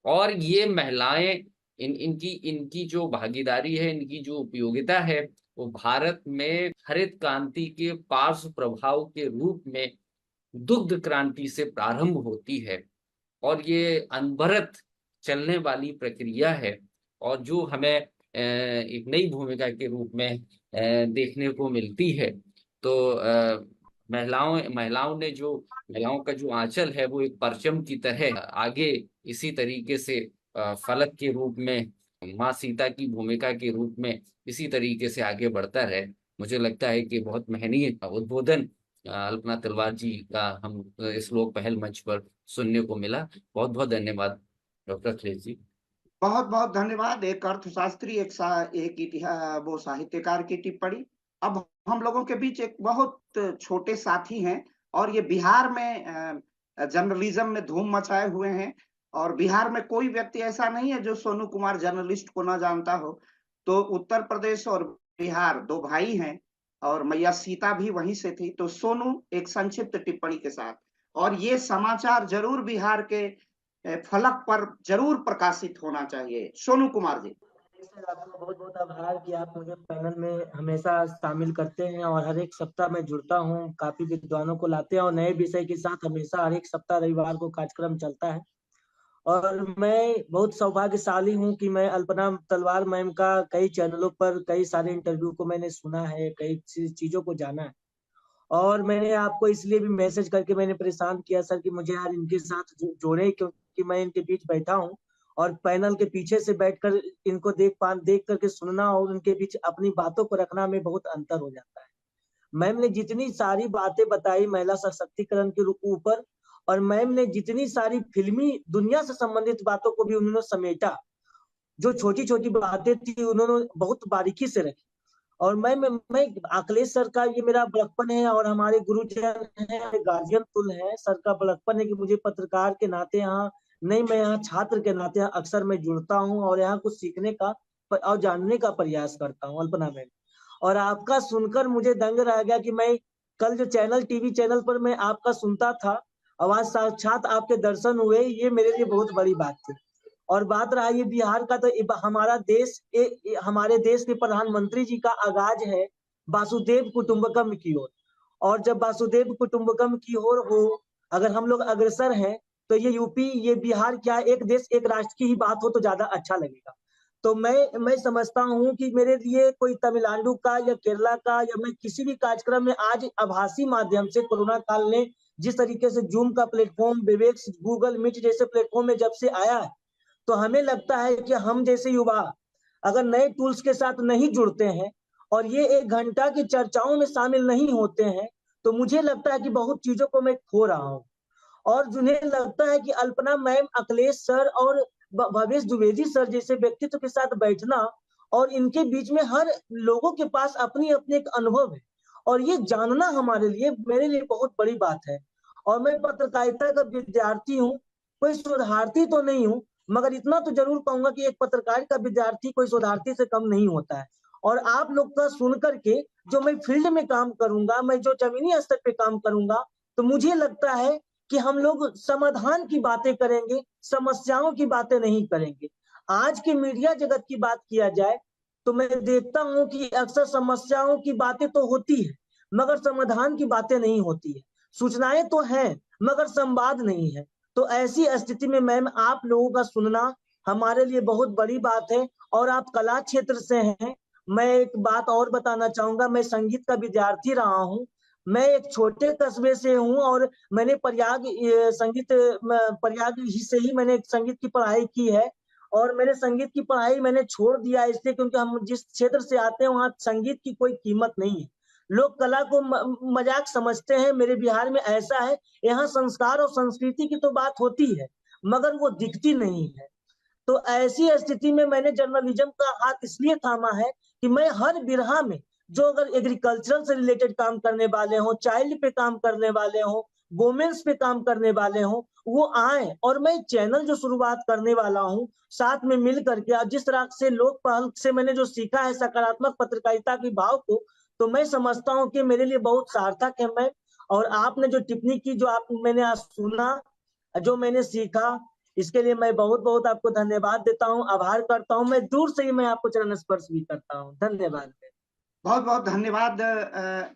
और ये महिलाएं इनकी जो भागीदारी है, इनकी जो उपयोगिता है वो भारत में हरित क्रांति के पार्श्व प्रभाव के रूप में दुग्ध क्रांति से प्रारंभ होती है और ये अनवरत चलने वाली प्रक्रिया है और जो हमें एक नई भूमिका के रूप में देखने को मिलती है। तो महिलाओं का जो आंचल है वो एक परचम की तरह आगे इसी तरीके से फलक के रूप में, माँ सीता की भूमिका के रूप में इसी तरीके से आगे बढ़ता रहे। मुझे लगता है कि बहुत महनीय उद्बोधन अल्पना तलवार जी का हम इस लोक पहल मंच पर सुनने को मिला। बहुत बहुत धन्यवाद डॉक्टर अखिलेश जी। बहुत बहुत धन्यवाद। एक अर्थशास्त्री, एक वो साहित्यकार की टिप्पणी। अब हम लोगों के बीच एक बहुत छोटे साथी हैं और ये बिहार में जर्नलिज्म में धूम मचाए हुए हैं, और बिहार में कोई व्यक्ति ऐसा नहीं है जो सोनू कुमार जर्नलिस्ट को ना जानता हो। तो उत्तर प्रदेश और बिहार दो भाई हैं, और मैया सीता भी वहीं से थी। तो सोनू एक संक्षिप्त टिप्पणी के साथ, और ये समाचार जरूर बिहार के फलक पर जरूर प्रकाशित होना चाहिए। सोनू कुमार जी। सर, आपका बहुत बहुत आभार कि आप मुझे पैनल में हमेशा शामिल करते हैं और हर एक सप्ताह मैं जुड़ता हूं, काफी विद्वानों को लाते हैं और नए विषय के साथ हमेशा हर एक सप्ताह रविवार को कार्यक्रम चलता है। और मैं बहुत सौभाग्यशाली हूं कि मैं अल्पना तलवार मैम का कई चैनलों पर कई सारे इंटरव्यू को मैंने सुना है, कई चीजों को जाना है। और मैंने आपको इसलिए भी मैसेज करके मैंने परेशान किया सर कि मुझे यार इनके साथ जोड़े, क्योंकि मैं इनके बीच बैठा हूँ और पैनल के पीछे से बैठकर इनको देख करके सुनना और उनके बीच अपनी बातों को रखना में बहुत अंतर हो जाता है। मैम ने जितनी सारी बातें बताई महिला सशक्तिकरण के ऊपर, और मैम ने जितनी सारी फिल्मी दुनिया से संबंधित बातों को भी उन्होंने समेटा, जो छोटी छोटी बातें थी उन्होंने बहुत बारीकी से रखी। और मैं अखिलेश सर का ये मेरा बड़प्पन है और हमारे गुरुजन है, गार्जियन तुल है, सर का बड़प्पन है कि मुझे पत्रकार के नाते यहाँ नहीं, मैं यहाँ छात्र के नाते अक्सर मैं जुड़ता हूँ और यहाँ कुछ सीखने का और जानने का प्रयास करता हूँ अल्पना में। और आपका सुनकर मुझे दंग रह गया कि मैं कल जो टीवी चैनल पर मैं आपका सुनता था, आवाज साक्षात आपके दर्शन हुए, ये मेरे लिए बहुत बड़ी बात थी। और बात रहा ये बिहार का, तो हमारा देश हमारे देश के प्रधानमंत्री जी का आगाज है वासुदेव कुटुंबकम की ओर। और जब वासुदेव कुटुंबकम की ओर हो अगर हम लोग अग्रसर हैं, तो ये यूपी ये बिहार क्या, एक देश एक राष्ट्र की ही बात हो तो ज्यादा अच्छा लगेगा। तो मैं समझता हूँ कि मेरे लिए कोई तमिलनाडु का या केरला का या मैं किसी भी कार्यक्रम में आज आभासी माध्यम से कोरोना काल ने जिस तरीके से जूम का प्लेटफॉर्म, विवेक्स, गूगल मीट जैसे प्लेटफॉर्म में जब से आया है, तो हमें लगता है कि हम जैसे युवा अगर नए टूल्स के साथ नहीं जुड़ते हैं और ये 1 घंटा की चर्चाओं में शामिल नहीं होते हैं, तो मुझे लगता है कि बहुत चीजों को मैं खो रहा हूँ। और जिन्हें लगता है कि अल्पना मैम, अखिलेश सर और भवेश द्विवेदी सर जैसे व्यक्तित्व के साथ बैठना, और इनके बीच में हर लोगों के पास अपनी अपनी एक अनुभव है, और ये जानना हमारे लिए, मेरे लिए बहुत बड़ी बात है। और मैं पत्रकारिता का विद्यार्थी हूँ, कोई शोधार्थी तो नहीं हूँ, मगर इतना तो जरूर कहूंगा कि एक पत्रकार का विद्यार्थी कोई शोधार्थी से कम नहीं होता है। और आप लोग का सुन करके जो मैं फील्ड में काम करूंगा, मैं जो जमीनी स्तर पे काम करूंगा, तो मुझे लगता है कि हम लोग समाधान की बातें करेंगे, समस्याओं की बातें नहीं करेंगे। आज के मीडिया जगत की बात किया जाए तो मैं देखता हूं कि अक्सर समस्याओं की बातें तो होती है मगर समाधान की बातें नहीं होती है। सूचनाएं तो हैं मगर संवाद नहीं है। तो ऐसी स्थिति में मैम, आप लोगों का सुनना हमारे लिए बहुत बड़ी बात है। और आप कला क्षेत्र से हैं। मैं एक बात और बताना चाहूंगा, मैं संगीत का विद्यार्थी रहा हूँ। मैं एक छोटे कस्बे से हूँ और मैंने प्रयाग से ही मैंने संगीत की पढ़ाई की है। और मैंने संगीत की पढ़ाई मैंने छोड़ दिया इसलिए क्योंकि हम जिस क्षेत्र से आते हैं वहाँ संगीत की कोई कीमत नहीं है। लोग कला को मजाक समझते हैं। मेरे बिहार में ऐसा है, यहाँ संस्कार और संस्कृति की तो बात होती है मगर वो दिखती नहीं है। तो ऐसी स्थिति में मैंने जर्नलिज्म का हाथ इसलिए थामा है कि मैं हर बिरहा में जो अगर एग्रीकल्चरल से रिलेटेड काम करने वाले हो, चाइल्ड पे काम करने वाले हो, वोमेन्स पे काम करने वाले हो, वो आए। और मैं चैनल जो शुरुआत करने वाला हूँ साथ में मिल करके, जिस तरह से लोक पहल से मैंने जो सीखा है सकारात्मक पत्रकारिता के भाव को, तो मैं समझता हूँ कि मेरे लिए बहुत सार्थक है। मैं और आपने जो टिप्पणी की, जो मैंने आज सुना, जो मैंने सीखा, इसके लिए मैं बहुत बहुत आपको धन्यवाद देता हूँ, आभार करता हूँ। मैं दूर से ही मैं आपको चरण स्पर्श भी करता हूँ। धन्यवाद। बहुत बहुत धन्यवाद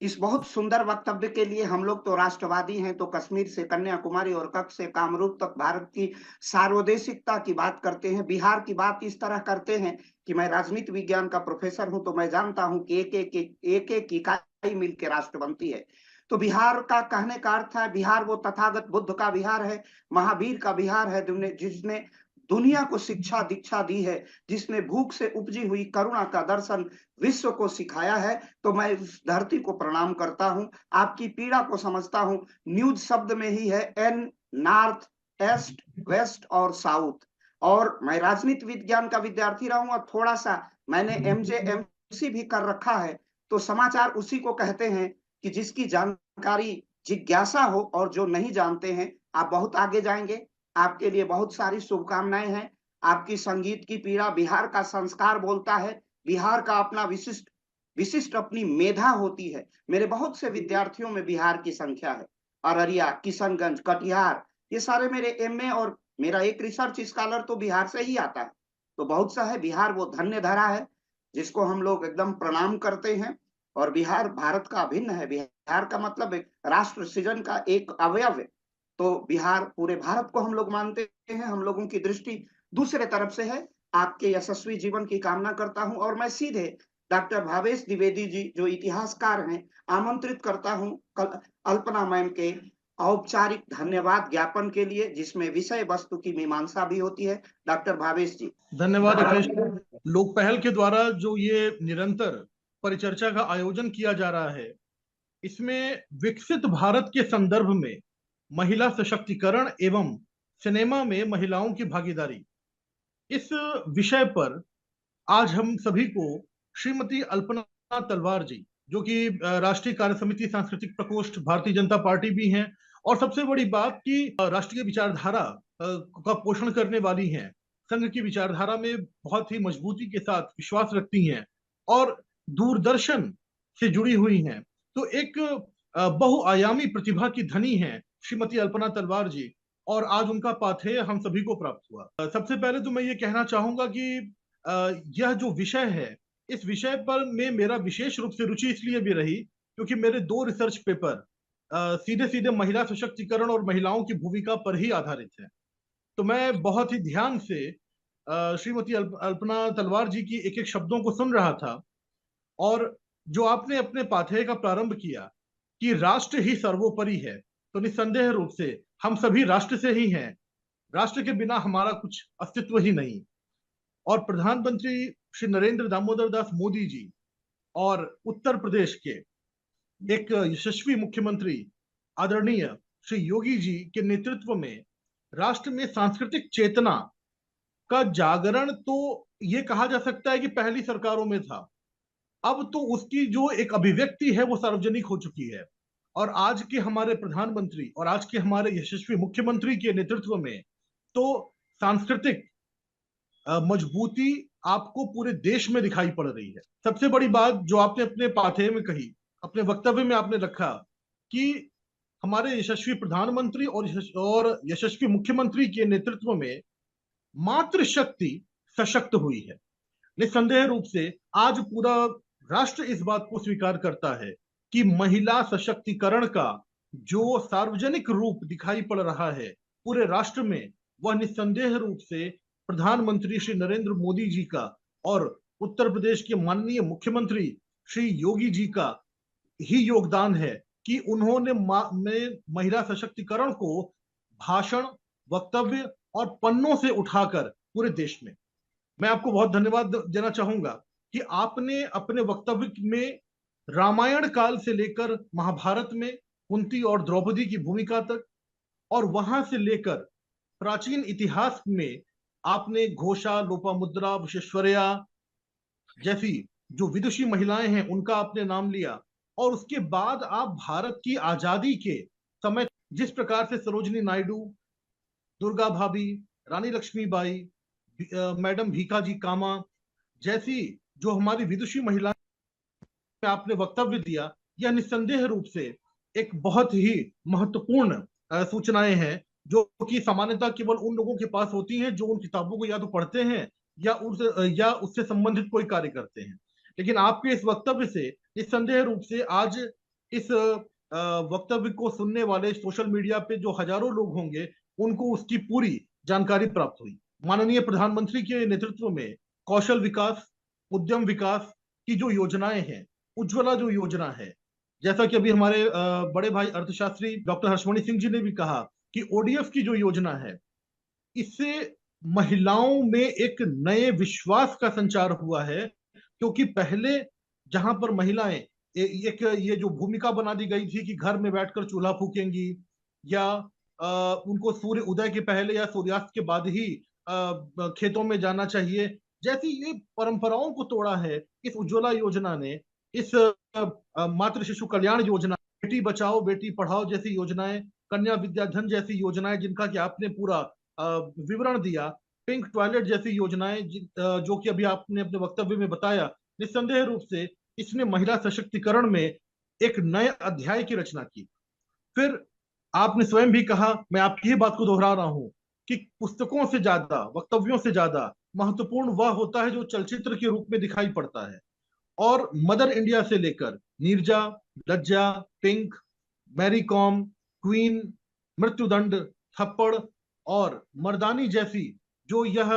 इस बहुत सुंदर वक्तव्य के लिए। हम लोग तो राष्ट्रवादी हैं, तो कश्मीर से कन्याकुमारी और कच्छ से कामरूप तक भारत की सार्वदेशिकता की बात करते हैं। बिहार की बात इस तरह करते हैं कि मैं राजनीति विज्ञान का प्रोफेसर हूं, तो मैं जानता हूं कि एक एक इकाई मिलकर राष्ट्र बनती है। तो बिहार का कहने का अर्थ है, बिहार वो तथागत बुद्ध का बिहार है, महावीर का बिहार है, जिसने दुनिया को शिक्षा दीक्षा दी है, जिसने भूख से उपजी हुई करुणा का दर्शन विश्व को सिखाया है, तो मैं उस धरती को प्रणाम करता हूँ। आपकी पीड़ा को समझता हूँ। न्यूज शब्द में ही है एन, नॉर्थ, ईस्ट, वेस्ट और साउथ। और मैं राजनीति विज्ञान का विद्यार्थी रहा हूँ और थोड़ा सा मैंने एमजे भी कर रखा है। तो समाचार उसी को कहते हैं कि जिसकी जानकारी जिज्ञासा हो और जो नहीं जानते हैं, आप बहुत आगे जाएंगे। आपके लिए बहुत सारी शुभकामनाएं हैं। आपकी संगीत की पीड़ा, बिहार का संस्कार बोलता है, बिहार का अपना विशिष्ट विशिष्ट अपनी मेधा होती है। मेरे बहुत से विद्यार्थियों में बिहार की संख्या है। अररिया, किशनगंज, कटिहार, ये सारे मेरे एमए और मेरा एक रिसर्च स्कॉलर तो बिहार से ही आता है। तो बहुत सा है, बिहार वो धन्य धरा है जिसको हम लोग एकदम प्रणाम करते हैं। और बिहार भारत का अभिन्न है। बिहार का मतलब राष्ट्र सृजन का एक अवयव है। तो बिहार पूरे भारत को हम लोग मानते हैं। हम लोगों की दृष्टि दूसरे तरफ से है। आपके यशस्वी जीवन की कामना करता हूं और मैं सीधे डॉक्टर भावेश द्विवेदी जी जो इतिहासकार हैं आमंत्रित करता हूं अल्पना मैम के औपचारिक धन्यवाद ज्ञापन के लिए, जिसमें विषय वस्तु की मीमांसा भी होती है। डॉक्टर भावेश जी। धन्यवाद अखिलेश। लोक पहल के द्वारा जो ये निरंतर परिचर्चा का आयोजन किया जा रहा है, इसमें विकसित भारत के संदर्भ में महिला सशक्तिकरण एवं सिनेमा में महिलाओं की भागीदारी, इस विषय पर आज हम सभी को श्रीमती अल्पना तलवार जी, जो कि राष्ट्रीय कार्य समिति सांस्कृतिक प्रकोष्ठ भारतीय जनता पार्टी भी हैं, और सबसे बड़ी बात कि राष्ट्रीय विचारधारा का पोषण करने वाली हैं, संघ की विचारधारा में बहुत ही मजबूती के साथ विश्वास रखती हैं और दूरदर्शन से जुड़ी हुई हैं। तो एक बहुआयामी प्रतिभा की धनी हैं श्रीमती अल्पना तलवार जी, और आज उनका पाथेय हम सभी को प्राप्त हुआ। सबसे पहले तो मैं ये कहना चाहूंगा कि यह जो विषय है, इस विषय पर में मेरा विशेष रूप से रुचि इसलिए भी रही क्योंकि मेरे 2 रिसर्च पेपर सीधे सीधे महिला सशक्तिकरण और महिलाओं की भूमिका पर ही आधारित है। तो मैं बहुत ही ध्यान से श्रीमती अल्पना तलवार जी की एक एक शब्दों को सुन रहा था, और जो आपने अपने पाथेय का प्रारंभ किया कि राष्ट्र ही सर्वोपरि है, तो निस्संदेह रूप से हम सभी राष्ट्र से ही हैं। राष्ट्र के बिना हमारा कुछ अस्तित्व ही नहीं। और प्रधानमंत्री श्री नरेंद्र दामोदर दास मोदी जी और उत्तर प्रदेश के एक यशस्वी मुख्यमंत्री आदरणीय श्री योगी जी के नेतृत्व में राष्ट्र में सांस्कृतिक चेतना का जागरण, तो ये कहा जा सकता है कि पहली सरकारों में था। अब तो उसकी जो एक अभिव्यक्ति है वो सार्वजनिक हो चुकी है, और आज के हमारे प्रधानमंत्री और आज के हमारे यशस्वी मुख्यमंत्री के नेतृत्व में तो सांस्कृतिक मजबूती आपको पूरे देश में दिखाई पड़ रही है। सबसे बड़ी बात जो आपने अपने पाथेय में कही, अपने वक्तव्य में आपने रखा कि हमारे यशस्वी प्रधानमंत्री और यशस्वी मुख्यमंत्री के नेतृत्व में मातृशक्ति सशक्त हुई है। निस्संदेह रूप से आज पूरा राष्ट्र इस बात को स्वीकार करता है कि महिला सशक्तिकरण का जो सार्वजनिक रूप दिखाई पड़ रहा है पूरे राष्ट्र में, वह निस्संदेह रूप से प्रधानमंत्री श्री नरेंद्र मोदी जी का और उत्तर प्रदेश के माननीय मुख्यमंत्री श्री योगी जी का ही योगदान है कि उन्होंने महिला सशक्तिकरण को भाषण, वक्तव्य और पन्नों से उठाकर पूरे देश में, मैं आपको बहुत धन्यवाद देना चाहूंगा कि आपने अपने वक्तव्य में रामायण काल से लेकर महाभारत में कुंती और द्रौपदी की भूमिका तक, और वहां से लेकर प्राचीन इतिहास में आपने घोषा, लोपामुद्रा, विश्वेश्वरैया जैसी जो विदुषी महिलाएं हैं उनका आपने नाम लिया, और उसके बाद आप भारत की आजादी के समय जिस प्रकार से सरोजिनी नायडू, दुर्गा भाभी, रानी लक्ष्मीबाई, मैडम भीकाजी कामा जैसी जो हमारी विदुषी महिलाएं में आपने वक्तव्य दिया, यह निस्संदेह रूप से एक बहुत ही महत्वपूर्ण सूचनाएं हैं जो कि सामान्यतः केवल उन लोगों के पास होती हैं जो उन किताबों को या तो पढ़ते हैं या उससे संबंधित कोई कार्य करते हैं। लेकिन आपके इस वक्तव्य से निस्संदेह रूप से आज इस वक्तव्य को सुनने वाले सोशल मीडिया पे जो हजारों लोग होंगे उनको उसकी पूरी जानकारी प्राप्त हुई। माननीय प्रधानमंत्री के नेतृत्व में कौशल विकास, उद्यम विकास की जो योजनाएं हैं, उज्ज्वला जो योजना है, जैसा कि अभी हमारे बड़े भाई अर्थशास्त्री डॉक्टर हर्षमणि सिंह जी ने भी कहा कि ओडीएफ की जो योजना है, इससे महिलाओं में एक नए विश्वास का संचार हुआ है, क्योंकि पहले जहां पर महिलाएं एक ये जो भूमिका बना दी गई थी कि घर में बैठकर चूल्हा फूकेंगी, या उनको सूर्य उदय के पहले या सूर्यास्त के बाद ही खेतों में जाना चाहिए, जैसी ये परंपराओं को तोड़ा है इस उज्ज्वला योजना ने। इस मातृ शिशु कल्याण योजना, बेटी बचाओ बेटी पढ़ाओ जैसी योजनाएं, कन्या विद्याधन जैसी योजनाएं जिनका कि आपने पूरा विवरण दिया, पिंक टॉयलेट जैसी योजनाएं जो कि अभी आपने अपने वक्तव्य में बताया, निस्संदेह रूप से इसने महिला सशक्तिकरण में एक नए अध्याय की रचना की। फिर आपने स्वयं भी कहा, मैं आपकी ही बात को दोहरा रहा हूं, कि पुस्तकों से ज्यादा, वक्तव्यों से ज्यादा महत्वपूर्ण वह होता है जो चलचित्र के रूप में दिखाई पड़ता है। और मदर इंडिया से लेकर नीरजा, लज्जा, पिंक, मैरी कॉम, क्वीन, मृत्युदंड, थप्पड़ और मर्दानी जैसी जो यह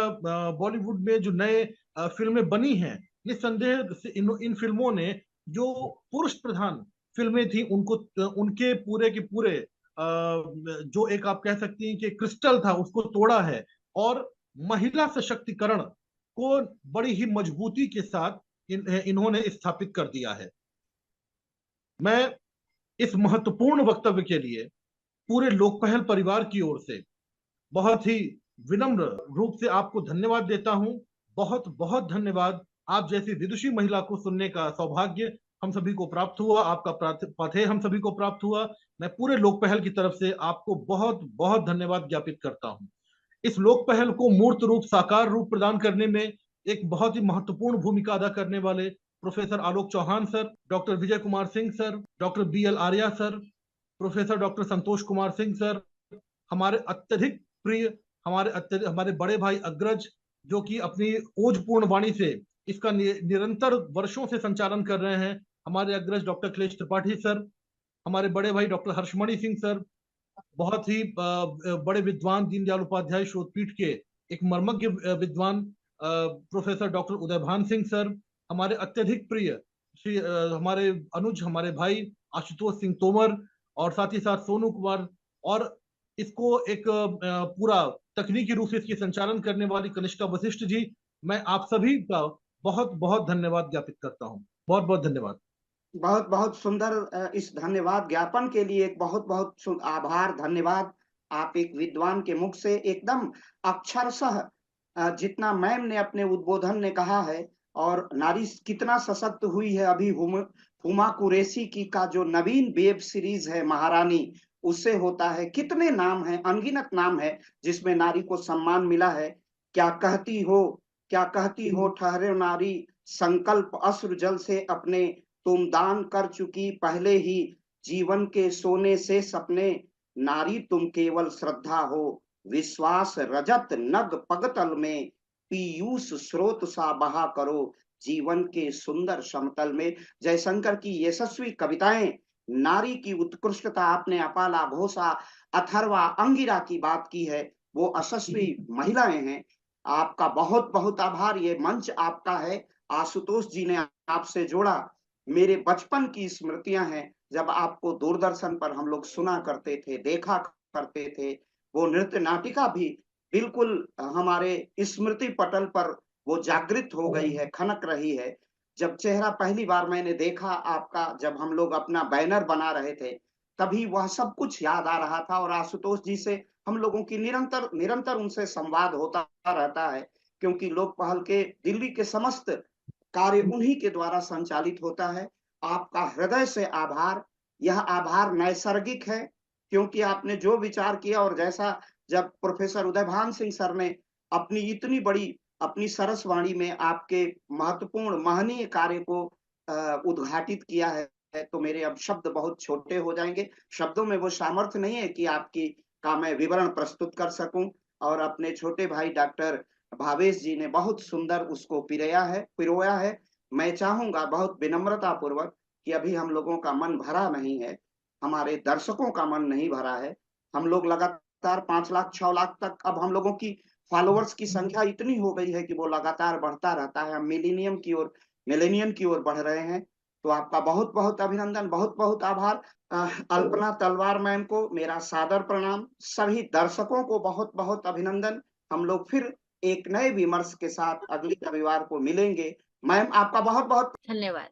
बॉलीवुड में जो नए फिल्में बनी हैं, निस्संदेह से इन फिल्मों ने जो पुरुष प्रधान फिल्में थी उनको, उनके पूरे के पूरे जो एक आप कह सकती हैं कि क्रिस्टल था उसको तोड़ा है, और महिला सशक्तिकरण को बड़ी ही मजबूती के साथ इन्होंने स्थापित कर दिया है। मैं इस महत्वपूर्ण वक्तव्य के लिए पूरे लोकपहल परिवार की ओर से बहुत ही विनम्र रूप से आपको धन्यवाद देता हूं। बहुत बहुत धन्यवाद। आप जैसी विदुषी महिला को सुनने का सौभाग्य हम सभी को प्राप्त हुआ, आपका पाथेय हम सभी को प्राप्त हुआ। मैं पूरे लोकपहल की तरफ से आपको बहुत बहुत धन्यवाद ज्ञापित करता हूं। इस लोकपहल को मूर्त रूप, साकार रूप प्रदान करने में एक बहुत ही महत्वपूर्ण भूमिका अदा करने वाले professor Alok Chauhan sir, doctor Vijay Kumar Singh sir, doctor BL Arya sir, professor doctor Santosh Kumar Singh sir, हमारे अत्यधिक प्रिय, हमारे बड़े भाई अग्रज, जो कि अपनी ओजपूर्ण वाणी से इसका निरंतर वर्षों से संचालन कर रहे हैं, हमारे अग्रज डॉक्टर अखिलेश त्रिपाठी सर, हमारे बड़े भाई डॉक्टर हर्षमणि सिंह सर, बहुत ही बड़े विद्वान दीनदयाल उपाध्याय शोधपीठ के एक मर्मज्ञ विद्वान professor doctor Udaybhan Singh sir, हमारे अत्यधिक प्रिय श्री हमारे अनुज, हमारे भाई आशुतोष सिंह तोमर, और साथ ही साथ सोनू कुमार, और इसको एक पूरा तकनीकी रूप से इसकी संचालन करने वाली कनिष्का वशिष्ठ जी, मैं आप सभी का बहुत बहुत धन्यवाद ज्ञापित करता हूँ। बहुत बहुत धन्यवाद। बहुत बहुत सुंदर इस धन्यवाद ज्ञापन के लिए एक बहुत बहुत आभार, धन्यवाद। आप एक विद्वान के मुख से एकदम अक्षरशः जितना मैम ने अपने उद्बोधन ने कहा है, और नारी कितना सशक्त हुई है, अभी हुमा कुरैशी की का जो नवीन वेब सीरीज है महारानी, उससे होता है, कितने नाम हैं, अनगिनत नाम है जिसमें नारी को सम्मान मिला है। क्या कहती हो ठहरे नारी, संकल्प अश्रु जल से अपने, तुम दान कर चुकी पहले ही जीवन के सोने से सपने, नारी तुम केवल श्रद्धा हो, विश्वास रजत नग पगतल में, पीयूष स्रोत सा बहा करो जीवन के सुंदर समतल में। जयशंकर की यशस्वी कविताएं, नारी की उत्कृष्टता, आपने अपाला, घोषा, अथर्वा, अंगिरा की बात की है, वो यशस्वी महिलाएं हैं। आपका बहुत बहुत आभार। ये मंच आपका है, आशुतोष जी ने आपसे जोड़ा। मेरे बचपन की स्मृतियां हैं, जब आपको दूरदर्शन पर हम लोग सुना करते थे, देखा करते थे। वो नृत्य नाटिका भी बिल्कुल हमारे स्मृति पटल पर वो जागृत हो गई है, खनक रही है। जब चेहरा पहली बार मैंने देखा आपका, जब हम लोग अपना बैनर बना रहे थे, तभी वह सब कुछ याद आ रहा था। और आशुतोष जी से हम लोगों की निरंतर उनसे संवाद होता रहता है, क्योंकि लोकपहल के दिल्ली के समस्त कार्य उन्हीं के द्वारा संचालित होता है। आपका हृदय से आभार। यह आभार नैसर्गिक है, क्योंकि आपने जो विचार किया, और जैसा जब प्रोफेसर उदयभान सिंह सर ने अपनी इतनी बड़ी अपनी सरस वाणी में आपके महत्वपूर्ण महनीय कार्य को उद्घाटित किया है, तो मेरे अब शब्द बहुत छोटे हो जाएंगे। शब्दों में वो सामर्थ्य नहीं है कि आपकी का मैं विवरण प्रस्तुत कर सकूं। और अपने छोटे भाई डॉक्टर भावेश जी ने बहुत सुंदर उसको पिरोया है। मैं चाहूंगा बहुत विनम्रता पूर्वक कि अभी हम लोगों का मन भरा नहीं है, हमारे दर्शकों का मन नहीं भरा है। हम लोग लगातार 5 लाख 6 लाख तक, अब हम लोगों की फॉलोअर्स की संख्या इतनी हो गई है कि वो लगातार बढ़ता रहता है। हम मिलेनियम की ओर बढ़ रहे हैं। तो आपका बहुत बहुत अभिनंदन, बहुत बहुत आभार। अल्पना तलवार मैम को मेरा सादर प्रणाम। सभी दर्शकों को बहुत बहुत अभिनंदन। हम लोग फिर एक नए विमर्श के साथ अगले रविवार को मिलेंगे। मैम आपका बहुत बहुत धन्यवाद।